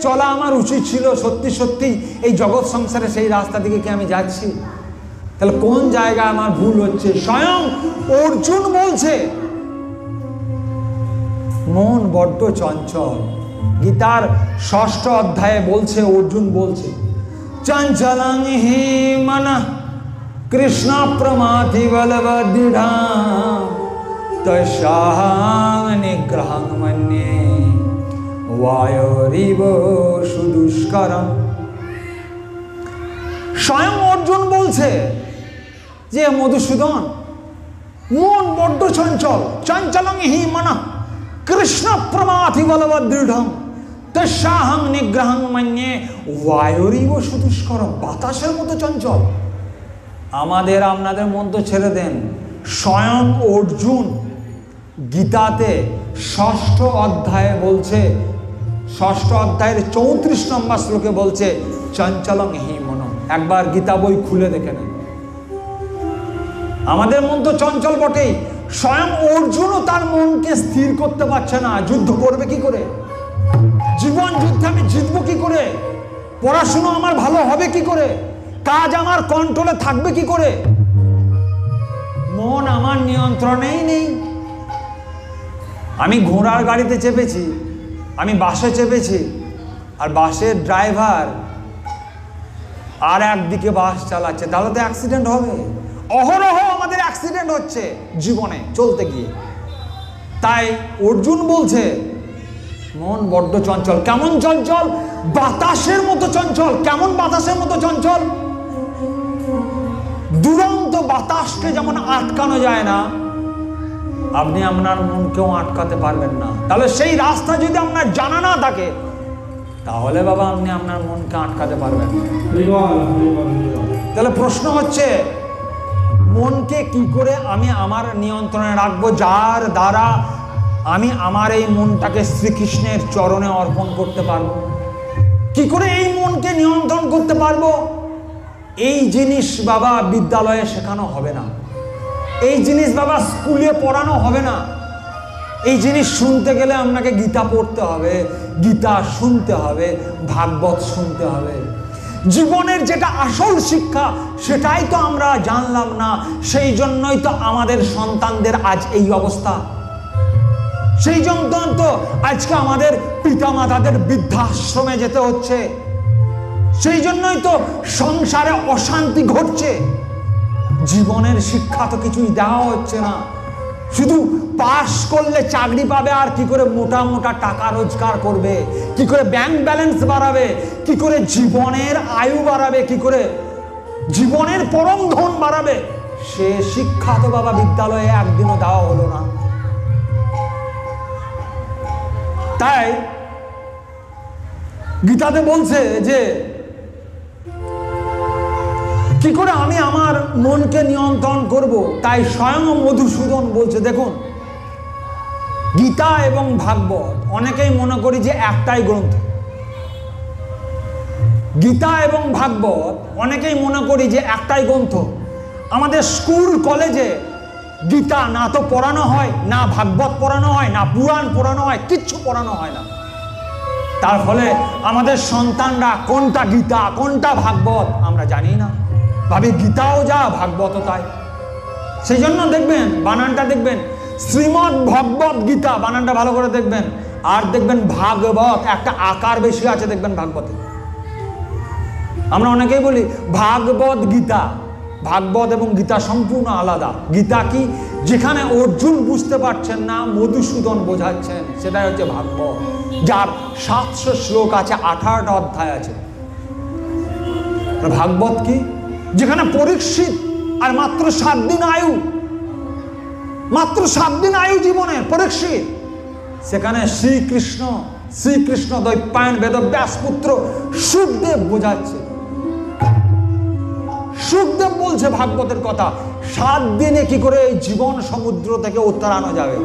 চলা আমার উচিত ছিল। সত্যি সত্যি এই জগৎ সংসারে সেই রাস্তা দিকে কি আমি যাচ্ছি? তাহলে কোন জায়গায় আমার ভুল হচ্ছে? স্বয়ং অর্জুন বলছে মন বড্ড চঞ্চল। গীতার 6ষ্ঠ অধ্যায়ে বলছে, অর্জুন বলছে চঞ্চলং হি মনঃ কৃষ্ণ প্রমাথি বলবদৃঢ়াম তস্যাহং নিগ্রহং মন্যে বায়োরিব সুদুষ্করম। স্বয়ং অর্জুন বলছে যে মধুসূদন, মন বড্ড চঞ্চল। চঞ্চলং হি মনঃ কৃষ্ণ প্রমাথি বলবদৃঢ়াম তস্যাহং নিগ্রহং মন্যে বায়োরিব সুদুষ্করম। বাতাসের মতো চঞ্চল। আমাদের আপনাদের মন তো ছেড়ে দেন, স্বয়ং অর্জুন গীতাতে 6ষ্ঠ অধ্যায়ে বলছে, 6ষ্ঠ অধ্যায়ের 34 নম্বর শ্লোকে বলছে চঞ্চলং হি মনঃ। একবার গীতা বই খুলে দেখে নেন। আমাদের মন তো চঞ্চল বটেই, স্বয়ং অর্জুনও তার মনকে স্থির করতে পারছে না। যুদ্ধ করবে কি করে? জীবন যুদ্ধে আমি জিতবো কি করে? পড়াশুনো আমার ভালো হবে কি করে? কাজ আমার কন্ট্রোলে থাকবে কি করে? মন আমার নিয়ন্ত্রণেই নেই। আমি ঘোড়ার গাড়িতে চেপেছি, আমি বাসে চেপেছি, আর বাসের ড্রাইভার আর একদিকে বাস চালাচ্ছে, তাহলে তো অ্যাক্সিডেন্ট হবে। অহরহ আমাদের অ্যাক্সিডেন্ট হচ্ছে জীবনে চলতে গিয়ে। তাই অর্জুন বলছে মন বড্ড চঞ্চল। কেমন চঞ্চল? বাতাসের মতো চঞ্চল। কেমন বাতাসের মতো চঞ্চল? দুরন্ত বাতাসকে যেমন আটকানো যায় না, আপনি আপনার মনকেও আটকাতে পারবেন না। তাহলে সেই রাস্তা যদি আপনার জানা না থাকে, তাহলে বাবা আপনি আপনার মনকে আটকাতে পারবেন। তাহলে প্রশ্ন হচ্ছে মনকে কি করে আমি আমার নিয়ন্ত্রণে রাখবো, যার দ্বারা আমি আমার এই মনটাকে শ্রীকৃষ্ণের চরণে অর্পণ করতে পারবো? কি করে এই মনকে নিয়ন্ত্রণ করতে পারবো? এই জিনিস বাবা বিদ্যালয়ে শেখানো হবে না, এই জিনিস বাবা স্কুলে পড়ানো হবে না। এই জিনিস শুনতে গেলে আপনাকে গীতা পড়তে হবে, গীতা শুনতে হবে, ভাগবত শুনতে হবে। জীবনের যেটা আসল শিক্ষা সেটাই তো আমরা জানলাম না। সেই জন্যই তো আমাদের সন্তানদের আজ এই অবস্থা। সেই জন্য তো আজকে আমাদের পিতামাতাদের বৃদ্ধাশ্রমে যেতে হচ্ছে। সেই জন্যই তো সংসারে অশান্তি ঘটছে। জীবনের শিক্ষা তো কিছুই দেওয়া হচ্ছে না। শুধু পাস করলে চাকরি পাবে, আর কি করে মোটা মোটা টাকা রোজগার করবে, কি করে ব্যাংক ব্যালেন্স বাড়াবে, কি করে জীবনের আয়ু বাড়াবে, কি করে জীবনের পরম ধন বাড়াবে, সে শিক্ষা তো বাবা বিদ্যালয়ে একদিনও দেওয়া হলো না। তাই গীতাতে বলছে যে কি করে আমি আমার মনকে নিয়ন্ত্রণ করব। তাই স্বয়ং মধুসূদন বলছে, দেখুন গীতা এবং ভাগবত অনেকেই মনে করি যে একটাই গ্রন্থ। গীতা এবং ভাগবত অনেকেই মনে করি যে একটাই গ্রন্থ। আমাদের স্কুল কলেজে গীতা না তো পড়ানো হয়, না ভাগবত পড়ানো হয়, না পুরাণ পড়ানো হয়, কিচ্ছু পড়ানো হয় না। তার ফলে আমাদের সন্তানরা কোনটা গীতা কোনটা ভাগবত আমরা জানি না, ভাবি গীতাও যা ভাগবতও তাই। সেই জন্য দেখবেন বানানটা দেখবেন শ্রীমদ ভগবত গীতা, বানানটা ভালো করে দেখবেন। আর দেখবেন ভাগবত একটা আকার বেশি আছে দেখবেন ভাগবতে। আমরা অনেকেই বলি ভাগবত গীতা, ভাগবত এবং গীতা সম্পূর্ণ আলাদা। গীতা কি, যেখানে অর্জুন বুঝতে পারছেন না মধুসূদন বোঝাচ্ছেন, সেটাই হচ্ছে ভাগবত, যার 700 শ্লোক আছে, 18টা অধ্যায় আছে। ভাগবত কি, যেখানে পরীক্ষিত আর মাত্র 7 দিন আয়ু, মাত্র 7 দিন আয়ু জীবনের পরীক্ষিত, সেখানে শ্রীকৃষ্ণ দৈপায়ন বেদব্যাস পুত্র সুখদেব বোঝাচ্ছে। সুখদেব বলছে ভাগবতের কথা, 7 দিনে কি করে এই জীবন সমুদ্র থেকে উত্তরানো যাবে।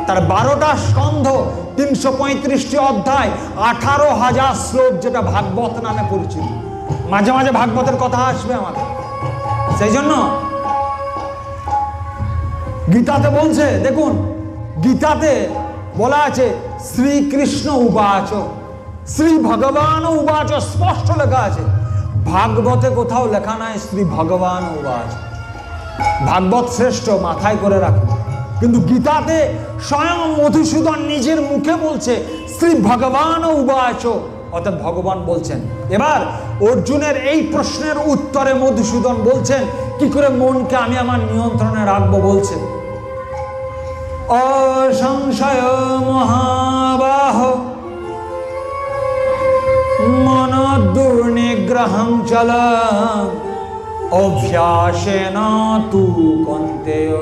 তার 12টা স্কন্ধ, 335টি অধ্যায়, 18,000 শ্লোক, যেটা ভাগবত নামে পরিচিত। মাঝে মাঝে ভাগবতের কথা আসবে আমাদের। সেই জন্য গীতাতে বলছে, দেখুন গীতাতে বলা আছে শ্রীকৃষ্ণ উবাচ, শ্রী ভগবান উবাচ স্পষ্ট লেখা আছে, ভাগবতে কোথাও লেখা নাই শ্রী ভগবান উবাচ। ভাগবত শ্রেষ্ঠ, মাথায় করে রাখুন, কিন্তু গীতাতে স্বয়ং মধুসূদন নিজের মুখে বলছে শ্রী ভগবান উবাচ, অর্থাৎ ভগবান বলছেন। এবার অর্জুনের এই প্রশ্নের উত্তরে মধুসূদন বলছেন কি করে মনকে আমি আমার নিয়ন্ত্রণে রাখবো। বলছেন অসংশয় মহাবাহ মন দুর্নিগ্রহং চলং অভ্যাসেন তু কন্তেয়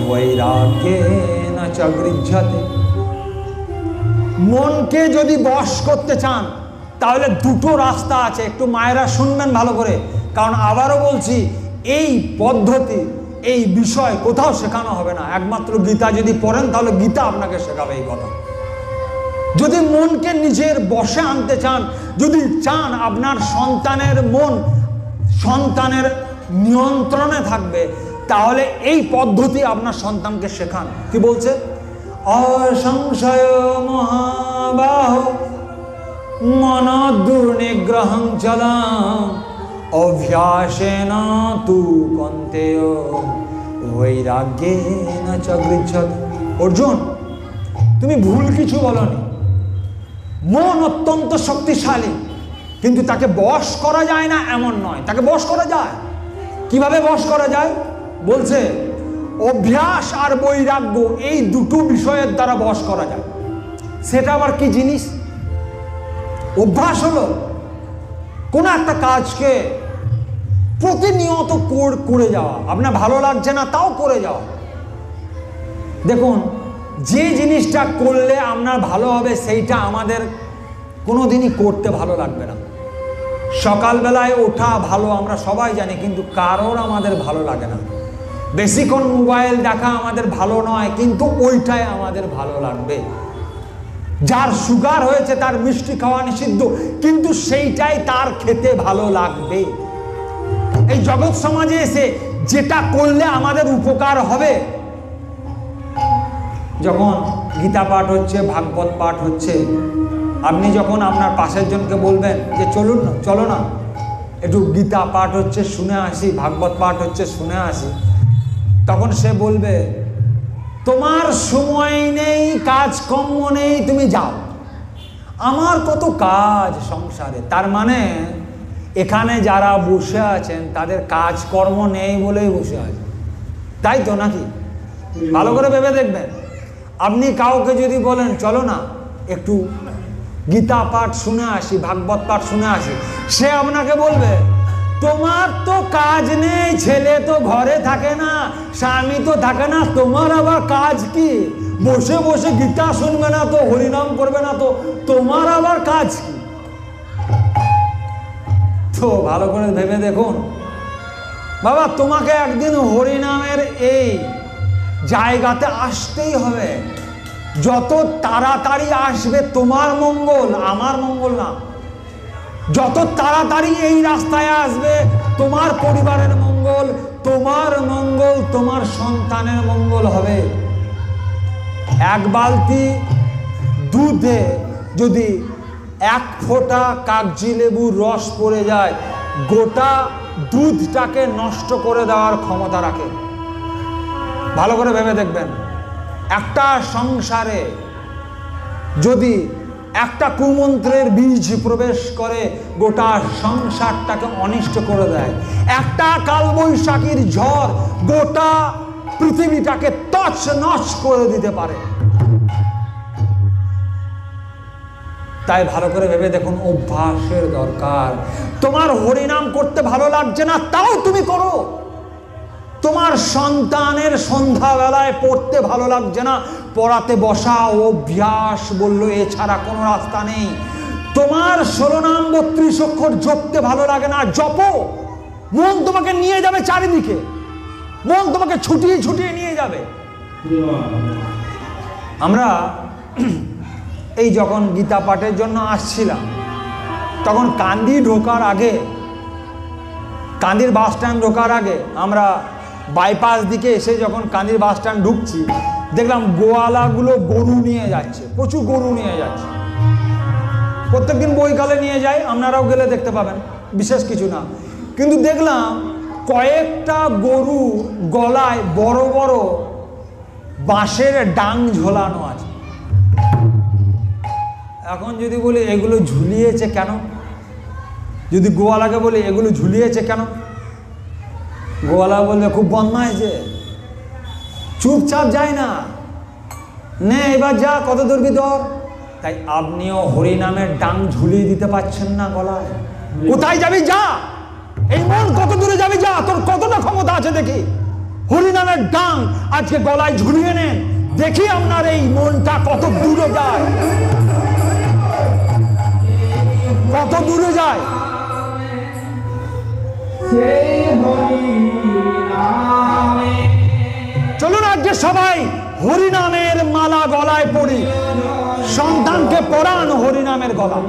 বৈরাগ্যেন চ গৃহ্যতে। মনকে যদি বশ করতে চান তাহলে দুটো রাস্তা আছে, একটু মায়েরা শুনবেন ভালো করে, কারণ আবারও বলছি এই পদ্ধতি এই বিষয় কোথাও শেখানো হবে না, একমাত্র গীতা যদি পড়েন তাহলে গীতা আপনাকে শেখাবে এই কথা। যদি মনকে নিজের বশে আনতে চান, যদি চান আপনার সন্তানের মন সন্তানের নিয়ন্ত্রণে থাকবে, তাহলে এই পদ্ধতি আপনার সন্তানকে শেখান। কি বলছে? অসংশয় মহাবাহ মন দুর্নিগ্রহং চলং অভ্যাসেন তু কন্তেয় বৈরাগ্যেন চ গৃহ্যতে। অর্জুন, তুমি ভুল কিছু বলনি। মন অত্যন্ত শক্তিশালী, কিন্তু তাকে বশ করা যায় না এমন নয়, তাকে বশ করা যায়। কিভাবে বশ করা যায়? বলছে অভ্যাস আর বৈরাগ্য, এই দুটো বিষয়ের দ্বারা বশ করা যায়। সেটা আবার কি জিনিস? অভ্যাস হলো কোনো একটা কাজকে প্রতিনিয়ত করে যাওয়া, আপনার ভালো লাগছে না তাও করে যাওয়া। দেখুন, যে জিনিসটা করলে আপনার ভালো হবে সেইটা আমাদের কোনোদিনই করতে ভালো লাগবে না। সকালবেলায় ওঠা ভালো আমরা সবাই জানি, কিন্তু কারোর আমাদের ভালো লাগে না। বেশিক্ষণ মোবাইল দেখা আমাদের ভালো নয়, কিন্তু ওইটাই আমাদের ভালো লাগবে। যার সুগার হয়েছে তার মিষ্টি খাওয়া নিষিদ্ধ, কিন্তু সেইটাই তার খেতে ভালো লাগবে। এই জগৎ সমাজে এসে যেটা করলে আমাদের উপকার হবে, যখন গীতা পাঠ হচ্ছে, ভাগবত পাঠ হচ্ছে, আপনি যখন আপনার পাশের জনকে বলবেন যে চলুন না, চলো না একটু গীতা পাঠ হচ্ছে শুনে আসি, ভাগবত পাঠ হচ্ছে শুনে আসি, তখন সে বলবে তোমার সময় নেই, কাজকর্ম নেই, তুমি যাও, আমার কত কাজ সংসারে। তার মানে এখানে যারা বসে আছেন তাদের কাজকর্ম নেই বলেই বসে আছে, তাই তো নাকি? ভালো করে ভেবে দেখবেন। আপনি কাউকে যদি বলেন চলো না একটু গীতা পাঠ শুনে আসি, ভাগবত পাঠ শুনে আসি, সে আপনাকে বলবে তোমার তো কাজ নেই, ছেলে তো ঘরে থাকে না, স্বামী তো থাকে না, তোমার আবার কাজ কি? বসে বসে গীতা শুনবে না তো, হরিনাম করবে না তো, তোমার আবার কাজ কি? তো ভালো করে ভেবে দেখুন বাবা, তোমাকে একদিন হরিনামের এই জায়গাতে আসতেই হবে। যত তাড়াতাড়ি আসবে তোমার মঙ্গল, আমার মঙ্গল না। যত তাড়াতাড়ি এই রাস্তায় আসবে তোমার পরিবারের মঙ্গল, তোমার মঙ্গল, তোমার সন্তানের মঙ্গল হবে। এক বালতি দুধে যদি এক ফোঁটা কাগজি লেবুর রস পড়ে যায়, গোটা দুধটাকে নষ্ট করে দেওয়ার ক্ষমতা রাখে। ভালো করে ভেবে দেখবেন, একটা সংসারে যদি একটা কুমন্ত্রের বীজ প্রবেশ করে গোটা সংসারটাকে অনিষ্ট করে দেয়। একটা কালবৈশাখীর ঝড় গোটা পৃথিবীটাকে তছনছ করে দিতে পারে। তাই ভালো করে ভেবে দেখুন, অভ্যাসের দরকার। তোমার হরিনাম করতে ভালো লাগছে না তাও তুমি করো। তোমার সন্তানের সন্ধ্যাবেলায় পড়তে ভালো লাগছে না, পড়াতে বসা, অভ্যাস বললো, এছাড়া কোনো রাস্তা নেই। তোমার 16 নাম 32 অক্ষর জপতে ভালো লাগে না, জপো। মন তোমাকে নিয়ে যাবে চারিদিকে, মন তোমাকে ছুটিয়ে ছুটিয়ে নিয়ে যাবে। আমরা এই যখন গীতা পাঠের জন্য আসছিলাম, তখন কান্দি ঢোকার আগে, কান্দির বাস স্ট্যান্ড ঢোকার আগে আমরা বাইপাস দিকে এসে যখন কান্দির বাস স্ট্যান্ড ঢুকছি, দেখলাম গোয়ালাগুলো গরু নিয়ে যাচ্ছে, প্রচুর গরু নিয়ে যাচ্ছে। প্রত্যেকদিন বইকালে নিয়ে যাই, আপনারাও গেলে দেখতে পাবেন, বিশেষ কিছু না। কিন্তু দেখলাম কয়েকটা গরু গলায় বড় বড় বাঁশের ডাং ঝোলানো আছে। এখন যদি বলি এগুলো ঝুলিয়েছে কেন, যদি গোয়ালাকে বলি এগুলো ঝুলিয়েছে কেন, গোয়ালা বলবে খুব বদমাইশ যে, চুপচাপ যায় না, নে এবার যা, কত ধরবি ধর। তাই আপনিও হরিনামের ডাং ঝুলিয়ে দিতে পারছেন না গলায়? কোথায় যাবি যা, এই মন কত দূরে যাবি যা, তোর কতটা ক্ষমতা আছে দেখি। হরিনামের ডাং আজকে গলায় ঝুলিয়ে নেন, দেখি আপনার এই মনটা কত দূরে যায়, কত দূরে যায়। চলুন আজকে সবাই হরিনামের মালা গলায় পড়ি, সন্তানকে পরান হরিনামের গলা।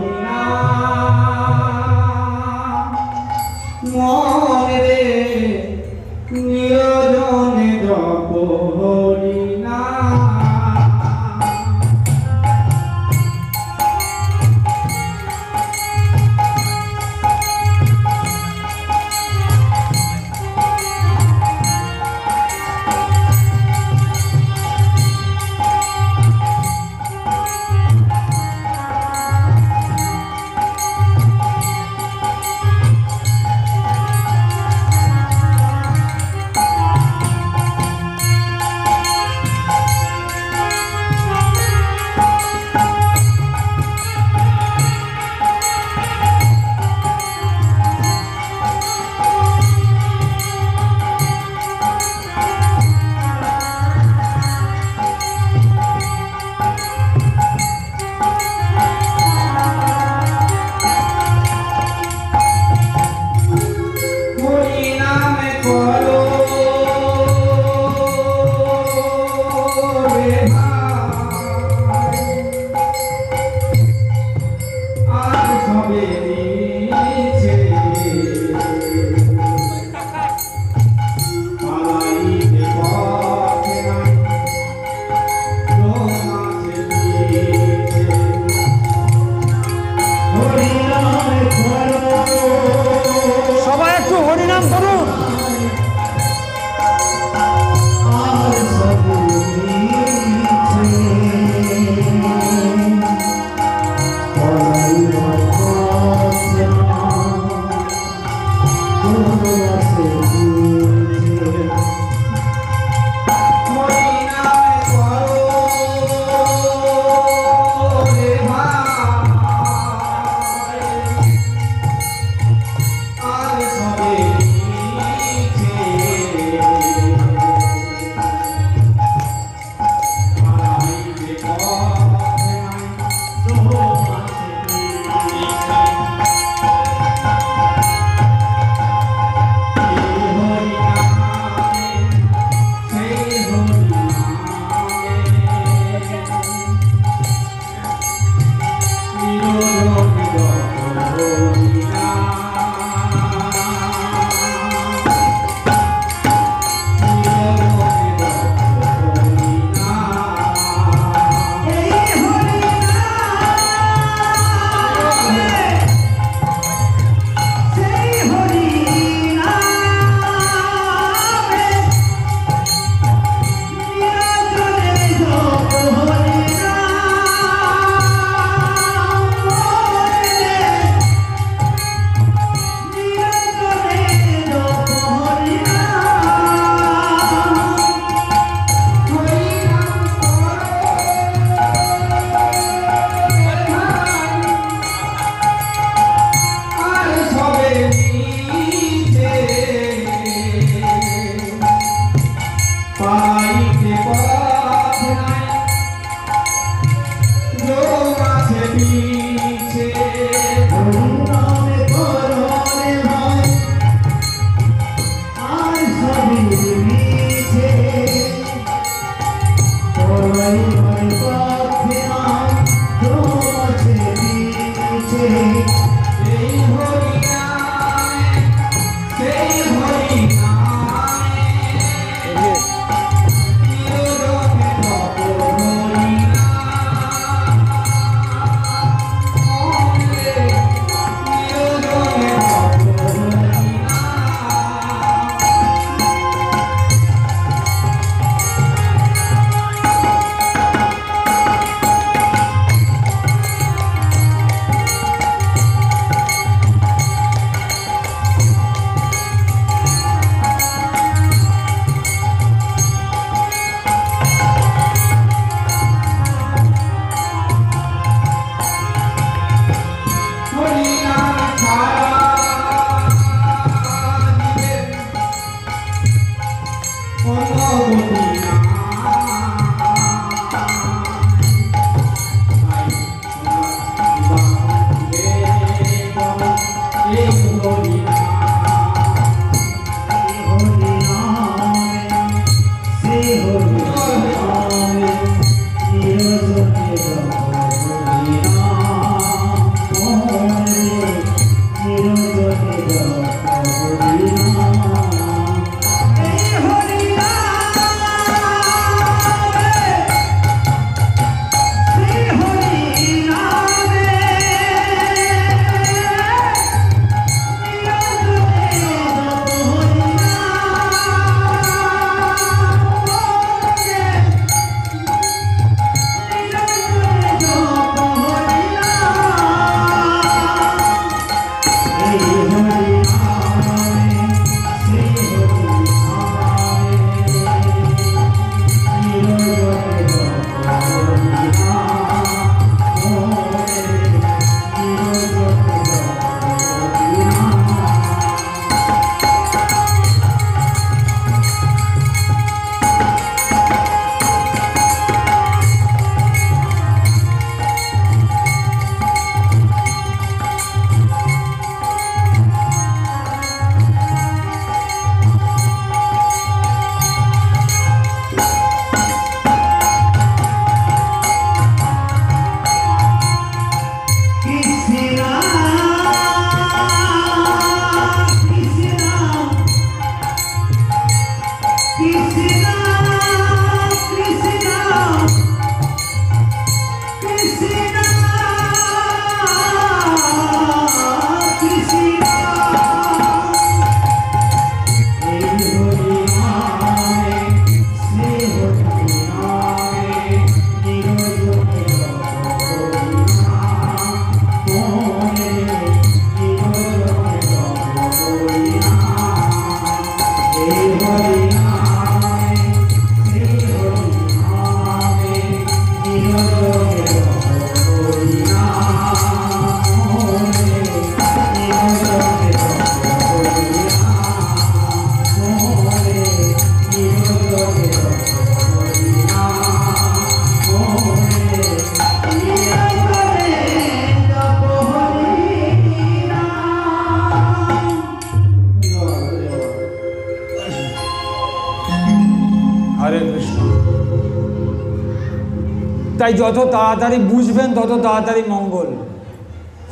তাই যত তাড়াতাড়ি বুঝবেন তত তাড়াতাড়ি মঙ্গল।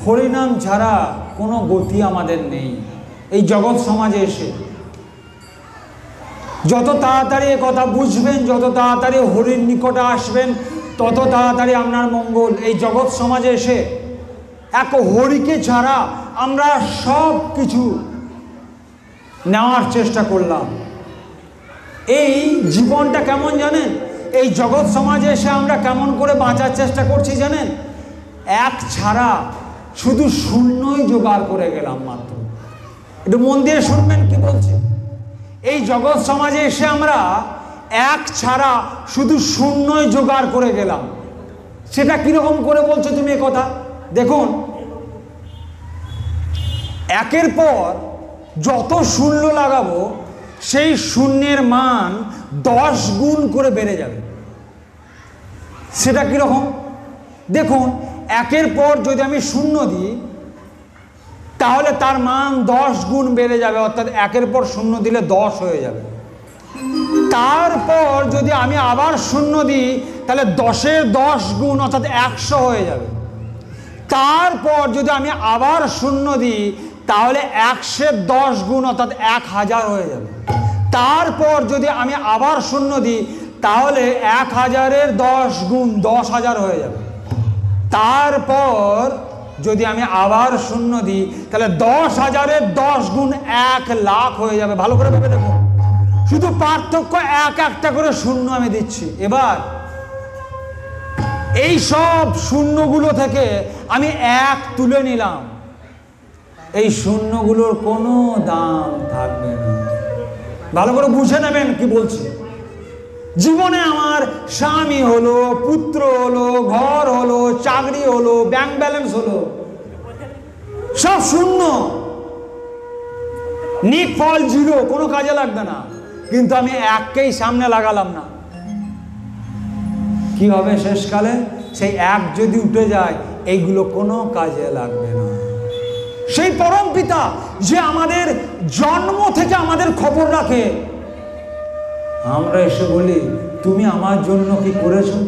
হরিনাম ছাড়া কোনো গতি আমাদের নেই এই জগৎ সমাজে এসে। যত তাড়াতাড়ি এ কথা বুঝবেন, যত তাড়াতাড়ি হরির নিকটে আসবেন, তত তাড়াতাড়ি আপনার মঙ্গল। এই জগৎ সমাজে এসে এক হরিকে ছাড়া আমরা সব কিছু নেওয়ার চেষ্টা করলাম। এই জীবনটা কেমন জানেন? এই জগৎ সমাজে এসে আমরা কেমন করে বাঁচার চেষ্টা করছি জানেন? এক ছাড়া শুধু শূন্যই জোগাড় করে গেলাম মাত্র। একটু মন দিয়ে শুনবেন কি বলছে। এই জগৎ সমাজে এসে আমরা এক ছাড়া শুধু শূন্যই জোগাড় করে গেলাম। সেটা কিরকম করে বলছো তুমি এ কথা? দেখুন, একের পর যত শূন্য লাগাবো সেই শূন্যের মান 10 গুণ করে বেড়ে যাবে। সেটা কিরকম দেখুন, একের পর যদি আমি শূন্য দিই তাহলে তার মান 10 গুণ বেড়ে যাবে, অর্থাৎ একের পর শূন্য দিলে 10 হয়ে যাবে। তারপর যদি আমি আবার শূন্য দিই তাহলে 10-এর 10 গুণ অর্থাৎ 100 হয়ে যাবে। তারপর যদি আমি আবার শূন্য দিই তাহলে 100-এর 10 গুণ অর্থাৎ 1000 হয়ে যাবে। তারপর যদি আমি আবার শূন্য দিই তাহলে 1000-এর 10 গুণ 10,000 হয়ে যাবে। তারপর যদি আমি আবার শূন্য দিই তাহলে 10,000-এর 10 গুণ 1,00,000 হয়ে যাবে। ভালো করে ভেবে দেখুন, শুধু পার্থক্য একটা করে শূন্য আমি দিচ্ছি। এবার এই সব শূন্যগুলো থেকে আমি 1 তুলে নিলাম, এই শূন্যগুলোর কোনো দাম থাকবে না। ভালো করে বুঝে নেবেন কি বলছি। জীবনে আমার স্বামী হলো, পুত্র হলো, ঘর হলো, চাকরি হলো, ব্যাংক ব্যালেন্স হলো, সব শূন্য, নিট ফল 0, কোনো কাজে লাগবে না। কিন্তু আমি এককেই সামনে লাগালাম না, কি হবে শেষকালে? সেই এক যদি উঠে যায় এইগুলো কোনো কাজে লাগবে না। সেই পরম পিতা যে আমাদের জন্ম থেকে আমাদের খবর রাখে, আমরা এসে বলি তুমি আমার জন্য কি করেছো?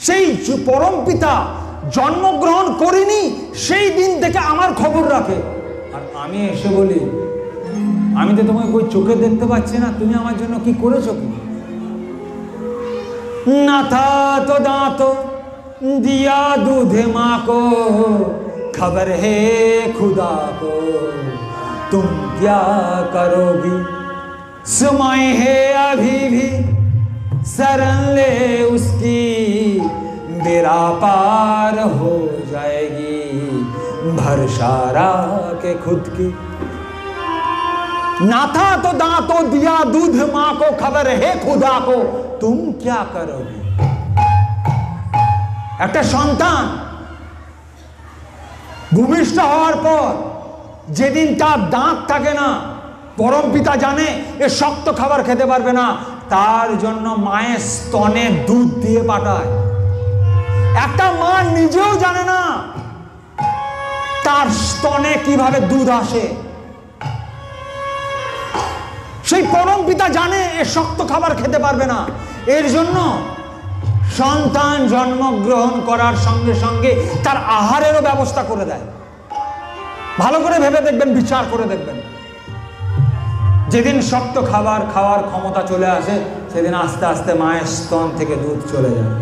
সেই পরম পিতা জন্মগ্রহণ করিনি সেই দিন থেকে আমার খবর রাখে, আর আমি এসে বলি আমি তো তোমাকে কই চোখে দেখতে পাচ্ছি না, তুমি আমার জন্য কি করেছো? কি না থা তো দাঁত দিয়া दूध माँ को खबर है खुदा को तुम क्या करोगी सुमाए है अभी भी शरण ले उसकी बेड़ा पार हो जाएगी भरसारा के खुद की ना था तो दांतों दिया दूध माँ को खबर है खुदा को तुम क्या करोगे। একটা সন্তান ভূমিষ্ঠ হওয়ার পর যেদিন তার দাঁত থাকে না, পরম পিতা জানে এ শক্ত খাবার খেতে পারবে না, তার জন্য মায়ের স্তনে দুধ দিয়ে পাঠায়। একটা মা নিজেও জানে না তার স্তনে কিভাবে দুধ আসে, সেই পরম পিতা জানে এ শক্ত খাবার খেতে পারবে না, এর জন্য সন্তান জন্মগ্রহণ করার সঙ্গে সঙ্গে তার আহারেরও ব্যবস্থা করে দেয়। ভালো করে ভেবে দেখবেন, বিচার করে দেখবেন। যেদিন শক্ত খাবার খাওয়ার ক্ষমতা চলে আসে সেদিন আস্তে আস্তে মায়ের স্তন থেকে দুধ চলে যায়।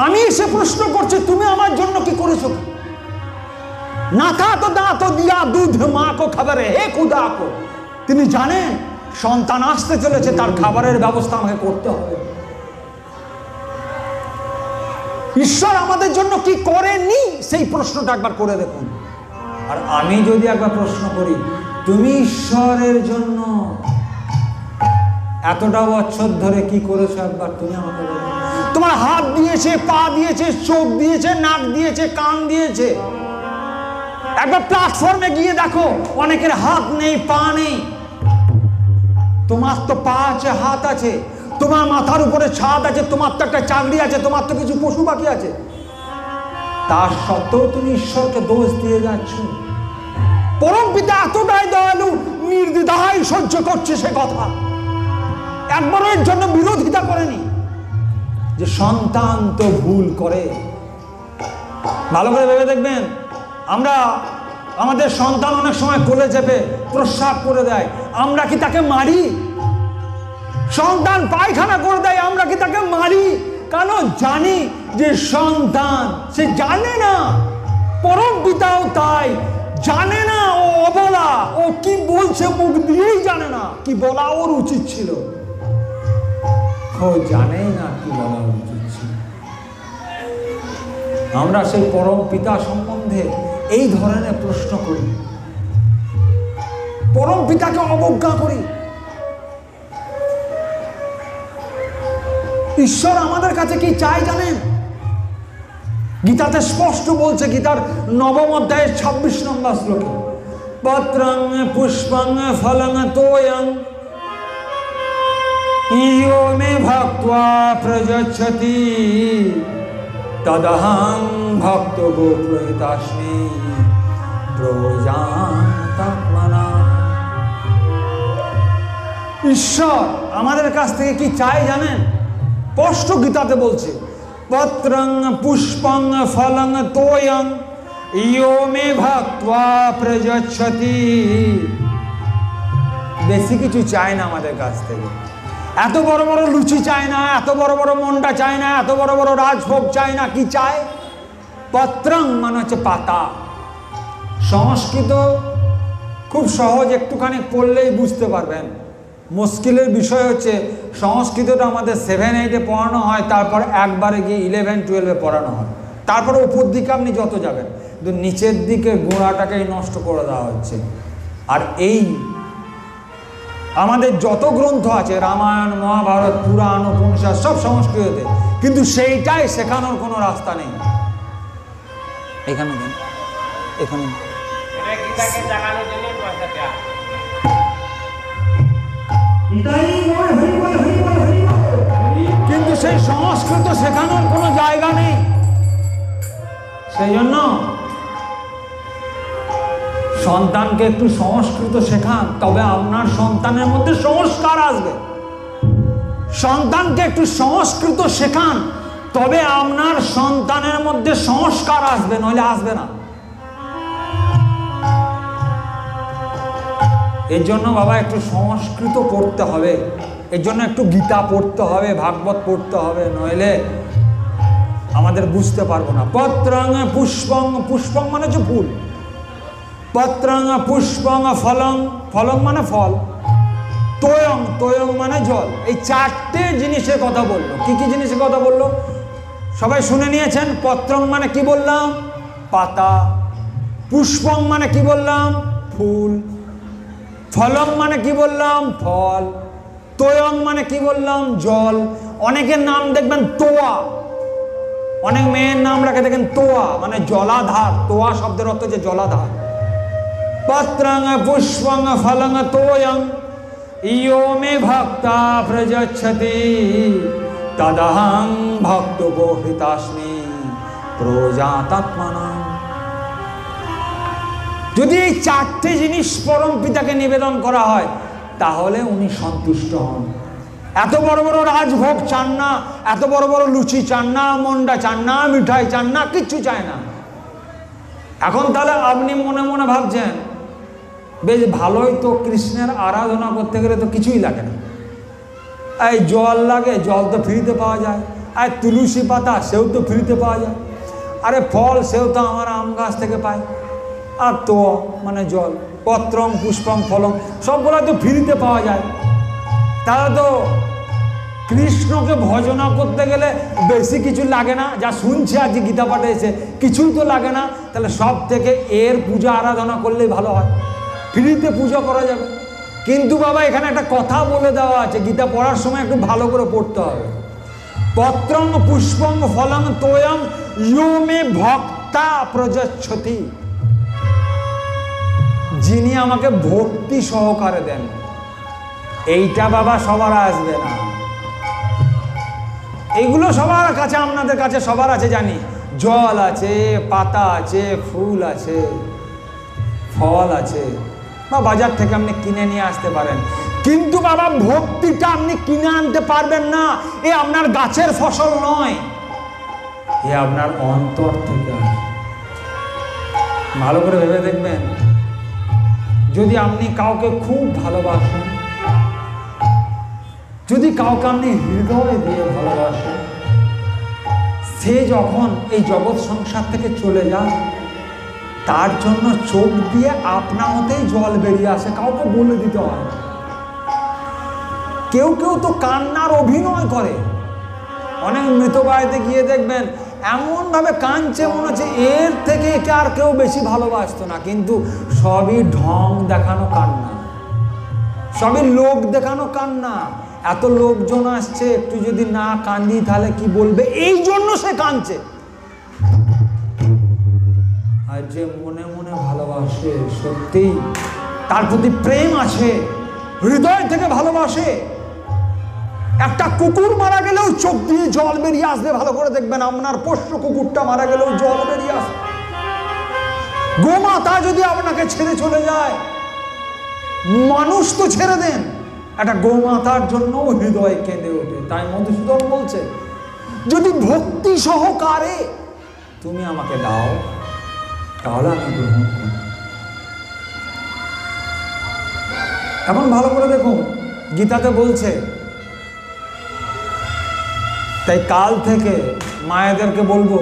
আমি এসে প্রশ্ন করছি তুমি আমার জন্য কি করেছো? না থা তো দাঁত দিয়া দুধ মা কো খবর হে খুদা কো। তিনি জানেন সন্তান আসতে চলেছে, তার খাবারের ব্যবস্থা আমাকে করতে হবে। ঈশ্বর আমাদের জন্য কি করেনি সেই প্রশ্নটা একবার করে দেখুন। আর আমি যদি একবার প্রশ্ন করি তুমি ঈশ্বরের জন্য এতটা বছর ধরে কি করেছো একবার তুমি আমাকে বলো। তোমার হাত দিয়েছে, পা দিয়েছে, চোখ দিয়েছে, নাক দিয়েছে, কান দিয়েছে। একবার প্ল্যাটফর্মে গিয়ে দেখো অনেকের হাত নেই, পা নেই। তোমার তো পা আছে, হাত আছে, তোমার মাথার উপরে ছাদ আছে, তোমার তো একটা চাকরি আছে, তোমার তো কিছু পশু পাখি আছে, তার সত্ত্বেও তুমি ঈশ্বরকে দোষ দিয়ে যাচ্ছ। পরম পিতা এতটাই দয়ালু, নির্দ্বিধায় সহ্য করছে সে কথা, একবারও এর জন্য বিরোধিতা করেনি। যে সন্তান তো ভুল করে। ভালো করে ভেবে দেখবেন, আমরা আমাদের সন্তান অনেক সময় কোলে চেপে প্রস্রাব করে দেয়, আমরা কি তাকে মারি? সন্তান পায়খানা করে দেয়, আমরা কি তাকে মারি? কেন? জানি যে সন্তান সে জানে না, পরম পিতাও তাই জানে না, ও অবলা, ও কি বলছে মুখ দিয়েই জানে না কি বলা ওর উচিত ছিল, ও জানেই না কি বলা উচিত ছিল। আমরা সেই পরম পিতা সম্বন্ধে এই ধরনের প্রশ্ন করি, পরম পিতাকে অবজ্ঞা করি। ঈশ্বর আমাদের কাছে কি চাই জানেন? গীতাতে স্পষ্ট বলছে, গীতার 9ম অধ্যায়ের 26 নম্বর শ্লোকে, পত্রং পুষ্পং ফলং তোয়ং ইয়ো মে ভক্ত্বা প্রযচ্ছতি তদহং ভক্ত গোপ্রহিতাস্মি প্রজাতাত্মনা। ঈশ্বর আমাদের কাছ থেকে কি চাই জানেন? স্পষ্ট গীতাতে বলছে, পত্রং পুষ্পং ফলং তোয়ং ইয়ো মে ভক্ত্বা প্রযচ্ছতি। বেশি কিছু চায় না আমাদের কাছ থেকে, এত বড় বড় লুচি চায় না, এত বড় বড় মন্ডা চায় না, এত বড় বড় রাজভোগ চায় না। কি চায়? পত্রং মানে হচ্ছে পাতা। সংস্কৃত খুব সহজ, একটুখানি পড়লেই বুঝতে পারবেন। মুশকিলের বিষয় হচ্ছে সংস্কৃতটা আমাদের 7-8-এ পড়ানো হয়, তারপর একবারে গিয়ে 11-12-এ পড়ানো হয়, তারপরে উপর দিকে আপনি যত যাবেন, কিন্তু নিচের দিকে গোড়াটাকেই নষ্ট করে দেওয়া হচ্ছে। আর এই আমাদের যত গ্রন্থ আছে, রামায়ণ, মহাভারত, পুরাণ, উপনিষদ, সব সংস্কৃততে, কিন্তু সেইটাই শেখানোর কোনো রাস্তা নেই। এখানে দেন, এখানে কিন্তু সেই সংস্কৃত শেখানোর কোনো জায়গা নেই। সেই জন্য সন্তানকে একটু সংস্কৃত শেখান, তবে আপনার সন্তানের মধ্যে সংস্কার আসবে। সন্তানকে একটু সংস্কৃত শেখান, তবে আপনার সন্তানের মধ্যে সংস্কার আসবে, নইলে আসবে না। এর জন্য বাবা একটু সংস্কৃত পড়তে হবে, এর জন্য একটু গীতা পড়তে হবে, ভাগবত পড়তে হবে, নইলে আমাদের বুঝতে পারবো না। পত্রং পুষ্পং, পুষ্পং মানে হচ্ছে ফুল, পত্রং পুষ্পং ফলং, ফলং মানে ফল, তোয়ং, তোয়ং মানে জল। এই 4টে জিনিসের কথা বললো। কি কি জিনিসের কথা বললো সবাই শুনে নিয়েছেন? পত্রং মানে কি বললাম? পাতা। পুষ্পং মানে কি বললাম? ফুল। ফলং মানে কি বললাম? ফল। তোয়ং মানে কি বললাম? জল। অনেকের নাম দেখবেন তোয়া, অনেক মেয়ের নাম রাখে দেখেন তোয়া, মানে জলাধার। তোয়া শব্দের অর্থ যে জলাধার। পত্রং পুষ্পং ফলং তোয়ং ইয়ো মে ভক্তা প্রযচ্ছতি তদহং ভক্ত গোহিতাস্মি প্রজাতাত্মনা। যদি এই 4টে জিনিস পরম পিতাকে নিবেদন করা হয়, তাহলে উনি সন্তুষ্ট হন। এত বড় বড় রাজভোগ চান না, এত বড় বড় লুচি চান না, মন্ডা চান না, মিঠাই চান না, কিচ্ছু চায় না। এখন তাহলে আপনি মনে মনে ভাবছেন, বেশ ভালোই তো, কৃষ্ণের আরাধনা করতে গেলে তো কিছুই লাগে না। এই জল লাগে, জল তো ফ্রিতে পাওয়া যায়। আর তুলসী পাতা, সেও তো ফ্রিতে পাওয়া যায়। আরে ফল, সেও তো আমার আম গাছ থেকে পায়। আর তো মানে জল, পত্রং পুষ্পং ফলং, সবগুলো তো ফ্রিতে পাওয়া যায়। তাহলে তো কৃষ্ণকে ভজনা করতে গেলে বেশি কিছু লাগে না। যা শুনছে আজকে গীতা পাঠে এসে, কিছুই তো লাগে না। তাহলে সব থেকে এর পূজা আরাধনা করলেই ভালো হয়, ফ্রিতে পূজা করা যাবে। কিন্তু বাবা এখানে একটা কথা বলে দেওয়া আছে, গীতা পড়ার সময় একটু ভালো করে পড়তে হবে। পত্রং পুষ্পং ফলং তোয়ং ইয়ো মে ভক্তা প্রযচ্ছতি। যিনি আমাকে ভক্তি সহকারে দেন, এইটা বাবা সবার আসবে না। এইগুলো সবার কাছে, আপনাদের কাছে সবার আছে জানি। জল আছে, পাতা আছে, ফুল আছে, ফল আছে, বা বাজার থেকে আপনি কিনে নিয়ে আসতে পারেন। কিন্তু বাবা ভক্তিটা আপনি কিনে আনতে পারবেন না। এ আপনার গাছের ফসল নয়, এ আপনার অন্তর থেকে আসে। ভালো করে ভেবে দেখবেন, যদি আপনি কাউকে খুব ভালোবাসেন, যদি কাউকে আপনি হৃদয় দিয়ে ভালোবাসেন, সে যখন এই জগৎ সংসার থেকে চলে যায়, তার জন্য চোখ দিয়ে আপনা হতেই জল বেরিয়ে আসে, কাউকে বলে দিতে হয়। কেউ কেউ তো কান্নার অভিনয় করে। অনেক মৃত বাড়িতে গিয়ে দেখবেন এমনভাবে কাঁদছে, মনে হচ্ছে এর থেকে একে আর কেউ বেশি ভালোবাসতো না। কিন্তু সবই ঢং দেখানো কান্না, সবই লোক দেখানো কান্না। এত লোকজন আসছে, একটু যদি না কান্দি তাহলে কি বলবে, এই জন্য সে কাঁদছে। আর যে মনে মনে ভালোবাসে, সত্যি তার প্রতি প্রেম আছে, হৃদয় থেকে ভালোবাসে, একটা কুকুর মারা গেলেও চোখ দিয়ে জল বেরিয়ে আসবে। ভালো করে দেখবেন, আপনার পোষ্য কুকুরটা মারা গেলেও জল বেরিয়ে আসবে। গোমাতা যদি আপনাকে ছেড়ে চলে যায়, মানুষ তো ছেড়ে দেন, একটা গোমাতার জন্য হৃদয় কেঁদে ওঠে। তাই মধুসূদন বলছে, যদি ভক্তি সহকারে তুমি আমাকে দাও, তাহলে আমি গ্রহণ করি। এখন ভালো করে দেখুন, গীতাতে বলছে, তাই কাল থেকে মায়েদেরকে বলবো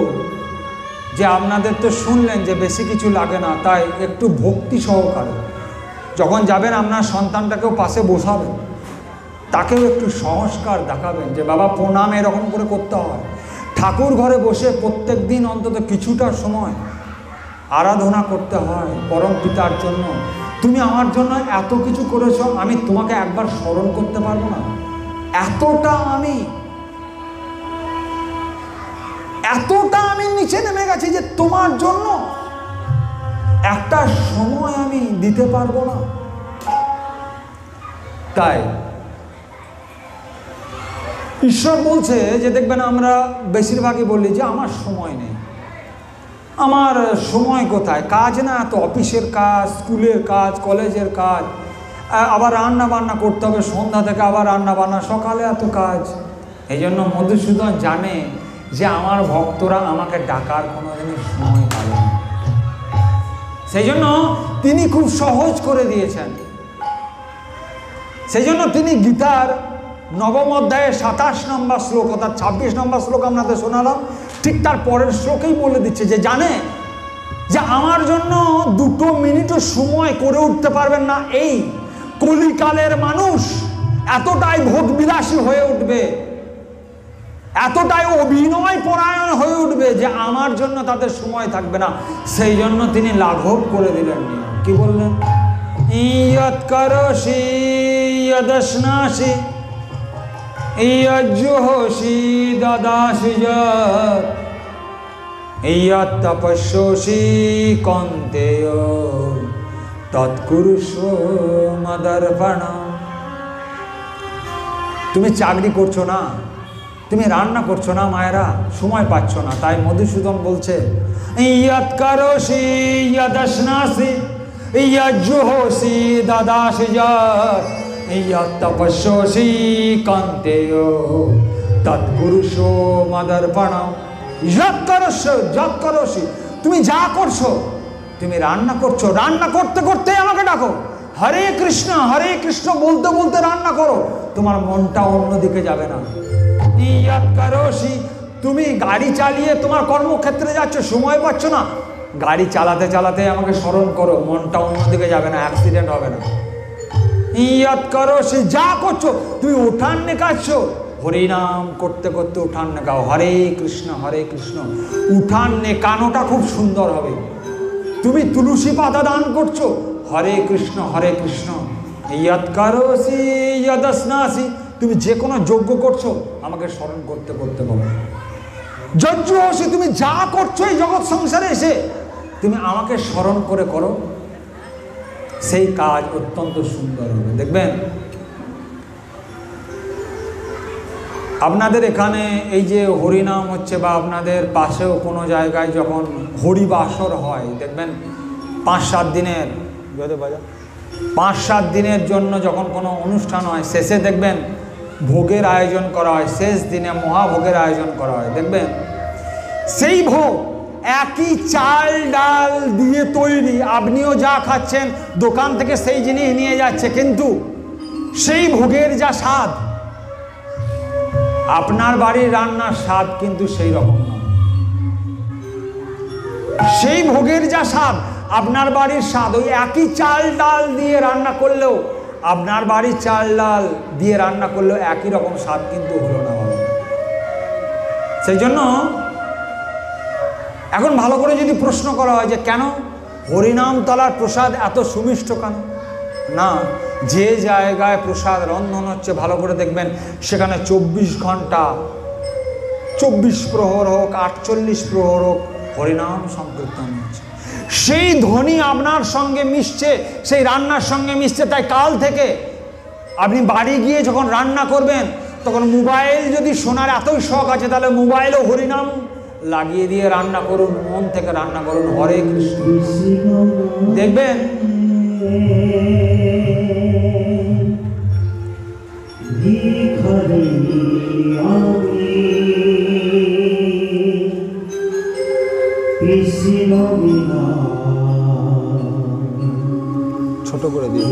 যে আপনাদের তো শুনলেন যে বেশি কিছু লাগে না, তাই একটু ভক্তি সহকারে যখন যাবেন আপনার সন্তানটাকেও পাশে বসাবেন, তাকেও একটু সংস্কার দেখাবেন যে বাবা প্রণাম এরকম করে করতে হয়। ঠাকুর ঘরে বসে প্রত্যেক দিন অন্তত কিছুটা সময় আরাধনা করতে হয় পরম পিতার জন্য। তুমি আমার জন্য এত কিছু করেছ, আমি তোমাকে একবার স্মরণ করতে পারবো না? এতটা আমি নিচে নেমে গেছি যে তোমার জন্য একটা সময় আমি দিতে পারবো না। তাই ঈশ্বর বলছে যে দেখবেন আমরা বেশিরভাগই বলি যে আমার সময় নেই, আমার সময় কোথায়, কাজ না, এত অফিসের কাজ, স্কুলের কাজ, কলেজের কাজ, আবার রান্না বান্না করতে হবে সন্ধ্যা থেকে, আবার রান্না বান্না, সকালে এত কাজ। এই জন্য মধুসূদন জানে যে আমার ভক্তরা আমাকে ডাকার কোনো দিনই সময় পাবে না। সেই জন্য তিনি খুব সহজ করে দিয়েছেন। সেই জন্য তিনি গীতার নবম অধ্যায়ে 27 নম্বর শ্লোক অর্থাৎ 26 নম্বর শ্লোক আপনাদের শোনালাম, ঠিক তার পরের শ্লোকেই বলে দিচ্ছে যে জানে যে আমার জন্য 2 মিনিটও সময় করে উঠতে পারবেন না। এই কলিকালের মানুষ এতটাই ভোগবিলাসী হয়ে উঠবে, এতটাই অভিনয় পরায়ণ হয়ে উঠবে যে আমার জন্য তাদের সময় থাকবে না। সেই জন্য তিনি লাঘব করে দিলেন। কি বললেন? ইয়ৎ করোষি ইয়দশ্নাসি ইয়জ্জুহোষি দদাসি যৎ ইয়ৎ তপস্যোষি কৌন্তেয় তৎকুরুষ্ব মদর্পণম। তুমি চাকরি করছো না, তুমি রান্না করছো না মায়েরা, সময় পাচ্ছ না। তাই মধুসূদন বলছে ইয়ৎ করোষি ইয়দশ্নাসি ইয়জ্জুহোষি দদাসি যৎ ইয়ৎ তপস্যোষি কৌন্তেয় তৎকুরুষ্ব মদর্পণম। যৎ করোষি, তুমি যা করছো, তুমি রান্না করছো, রান্না করতে করতে আমাকে ডাকো, হরে কৃষ্ণ বলতে বলতে রান্না করো, তোমার মনটা অন্যদিকে যাবে না। ইয়ৎ করোষি, তুমি গাড়ি চালিয়ে তোমার কর্মক্ষেত্রে যাচ্ছ, সময় পাচ্ছ না, গাড়ি চালাতে চালাতে আমাকে স্মরণ করো, মনটা অন্যদিকে যাবে না, অ্যাক্সিডেন্ট হবে না। ইয়ৎ করোষি, যা করছো, তুমি উঠান নেকাচ্ছো, হরিনাম করতে করতে উঠান নেকাও, হরে কৃষ্ণ উঠান নেকানোটা খুব সুন্দর হবে। তুমি তুলসী পাতা দান করছো, হরে কৃষ্ণ ইয়ৎ করোষি ইয়দশ্নাসি, তুমি যে কোনো যজ্ঞ করছো আমাকে স্মরণ করতে করতে বলো। যজ্ঞোষি, তুমি যা করছো এই জগৎ সংসারে এসে তুমি আমাকে স্মরণ করে করো, সেই কাজ অত্যন্ত সুন্দর হবে। দেখবেন আপনাদের এখানে এই যে হরিনাম হচ্ছে বা আপনাদের পাশেও কোনো জায়গায় যখন হরিবাসর হয়, দেখবেন 5-7 দিনের 5-7 দিনের জন্য যখন কোনো অনুষ্ঠান হয়, শেষে দেখবেন ভোগের আয়োজন করা হয়, শেষ দিনে মহাভোগের আয়োজন করা হয়। দেখবেন সেই ভোগ একই চাল ডাল দিয়ে তৈরি, আপনিও যা খাচ্ছেন দোকান থেকে সেই জিনিস নিয়ে যাচ্ছে, কিন্তু সেই ভোগের যা স্বাদ, আপনার বাড়ির রান্নার স্বাদ কিন্তু সেই রকম না। সেই ভোগের যা স্বাদ, আপনার বাড়ির স্বাদ, ওই একই চাল ডাল দিয়ে রান্না করলেও, আপনার বাড়ির চাল ডাল দিয়ে রান্না করলেও একই রকম স্বাদ কিন্তু হলো না। সেই জন্য এখন ভালো করে যদি প্রশ্ন করা হয় যে কেন হরিনামতলার প্রসাদ এত সুমিষ্ট কেন, না, যে জায়গায় প্রসাদ রন্ধন হচ্ছে ভালো করে দেখবেন সেখানে 24 ঘন্টা, 24 প্রহর হোক, 48 প্রহর হোক, হরিনাম সংকীর্তন হচ্ছে। সেই ধ্বনি আপনার সঙ্গে মিশছে, সেই রান্নার সঙ্গে মিশছে। তাই কাল থেকে আপনি বাড়ি গিয়ে যখন রান্না করবেন, তখন মোবাইল যদি শোনার এতই শখ আছে, তাহলে মোবাইলও হরিনাম লাগিয়ে দিয়ে রান্না করুন, মন থেকে রান্না করুন, হরে কৃষ্ণ। দেখবেন ছোট করে দিই।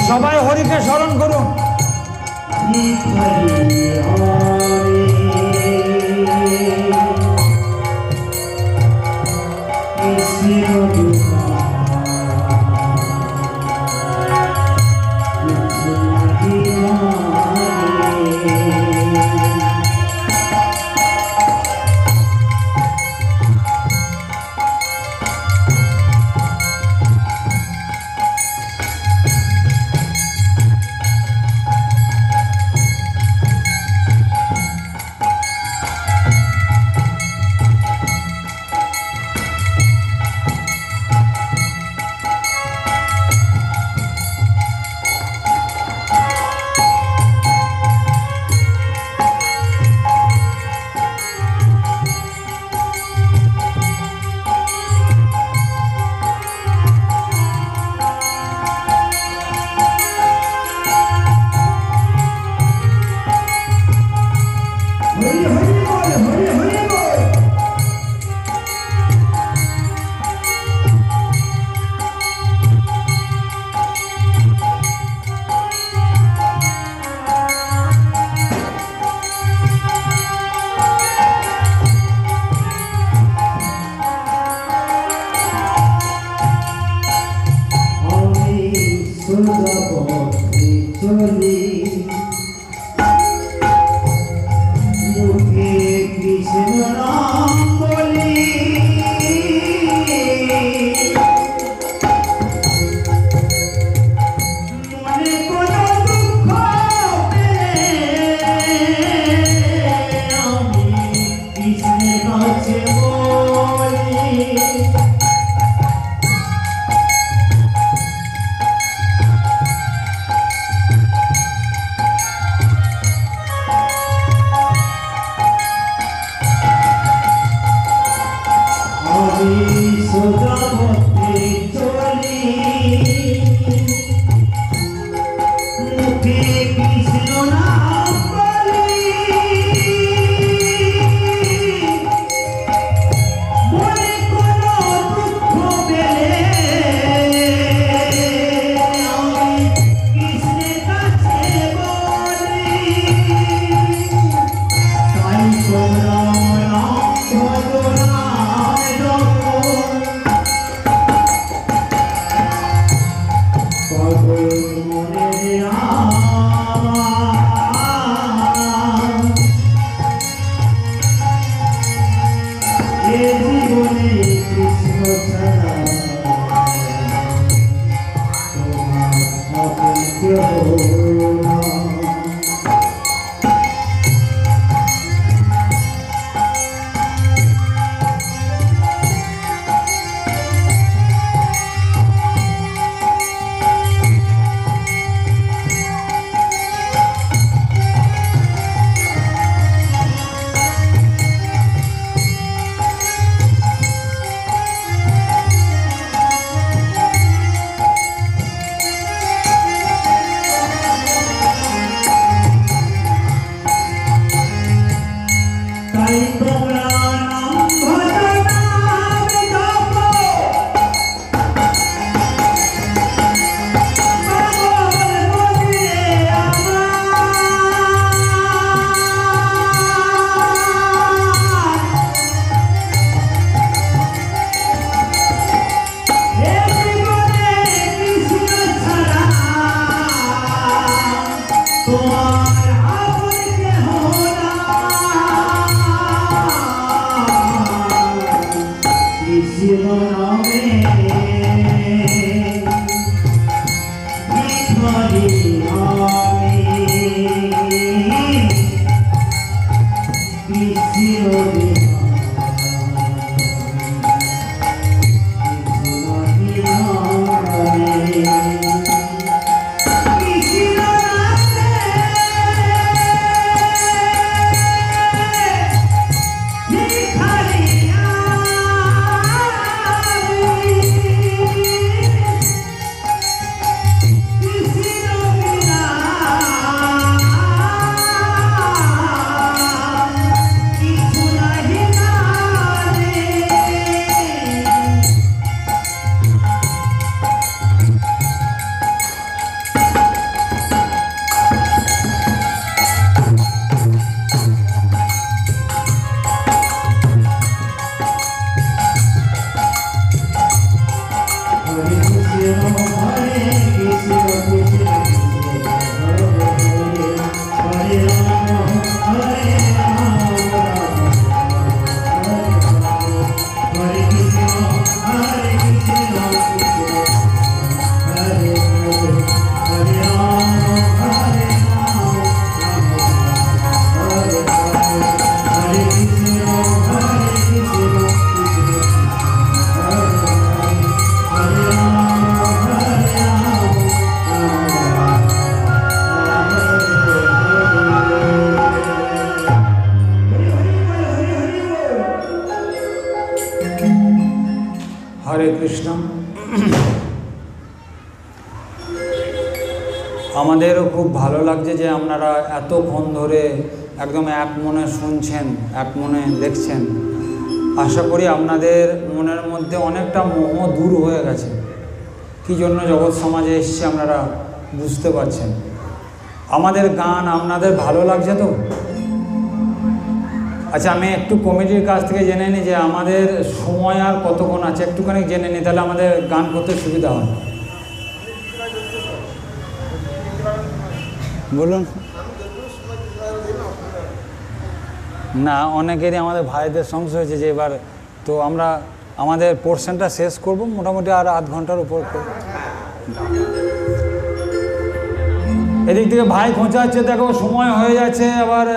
সবাই হরিকে স্মরণ করুন। হরে কৃষ্ণ। আমাদেরও খুব ভালো লাগছে যে আপনারা এতক্ষণ ধরে একদম এক মনে শুনছেন, এক মনে দেখছেন। আশা করি আপনাদের মনের মধ্যে অনেকটা মোহ দূর হয়ে গেছে। কী জন্য জগৎ সমাজে এসছে আপনারা বুঝতে পারছেন। আমাদের গান আপনাদের ভালো লাগছে তো? আচ্ছা, আমি একটু কমিটির কাছ থেকে জেনে নিই যে আমাদের সময় আর কতক্ষণ আছে, একটুখানি জেনে নিই, তাহলে আমাদের গান করতে সুবিধা হয়। বলুন। না, অনেকেরই আমাদের ভাইদের সংশয় হয়েছে যে এবার তো আমরা আমাদের পোর্শনটা শেষ করব মোটামুটি আর আধ ঘন্টার উপর। এদিক থেকে ভাই খোঁচাচ্ছে, দেখো সময় হয়ে যাচ্ছে। আবার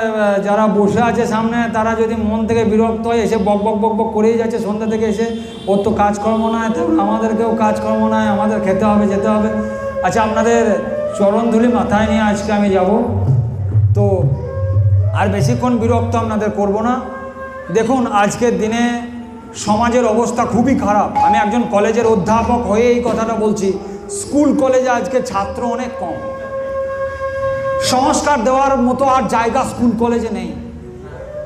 যারা বসে আছে সামনে তারা যদি মন থেকে বিরক্ত হয় এসে বক বক বক বক করেই যাচ্ছে সন্ধ্যা থেকে এসে। ওর তো কাজকর্ম নয়, আমাদেরকেও কাজকর্ম নয়, আমাদের খেতে হবে, যেতে হবে। আচ্ছা, আপনাদের চরণধুলি মাথায় নিয়ে আজকে আমি যাব। তো আর বেশিক্ষণ বিরক্ত আপনাদের করব না। দেখুন, আজকের দিনে সমাজের অবস্থা খুবই খারাপ। আমি একজন কলেজের অধ্যাপক হয়ে এই কথাটা বলছি। স্কুল কলেজে আজকে ছাত্র অনেক কম। সংস্কার দেওয়ার মতো আর জায়গা স্কুল কলেজে নেই।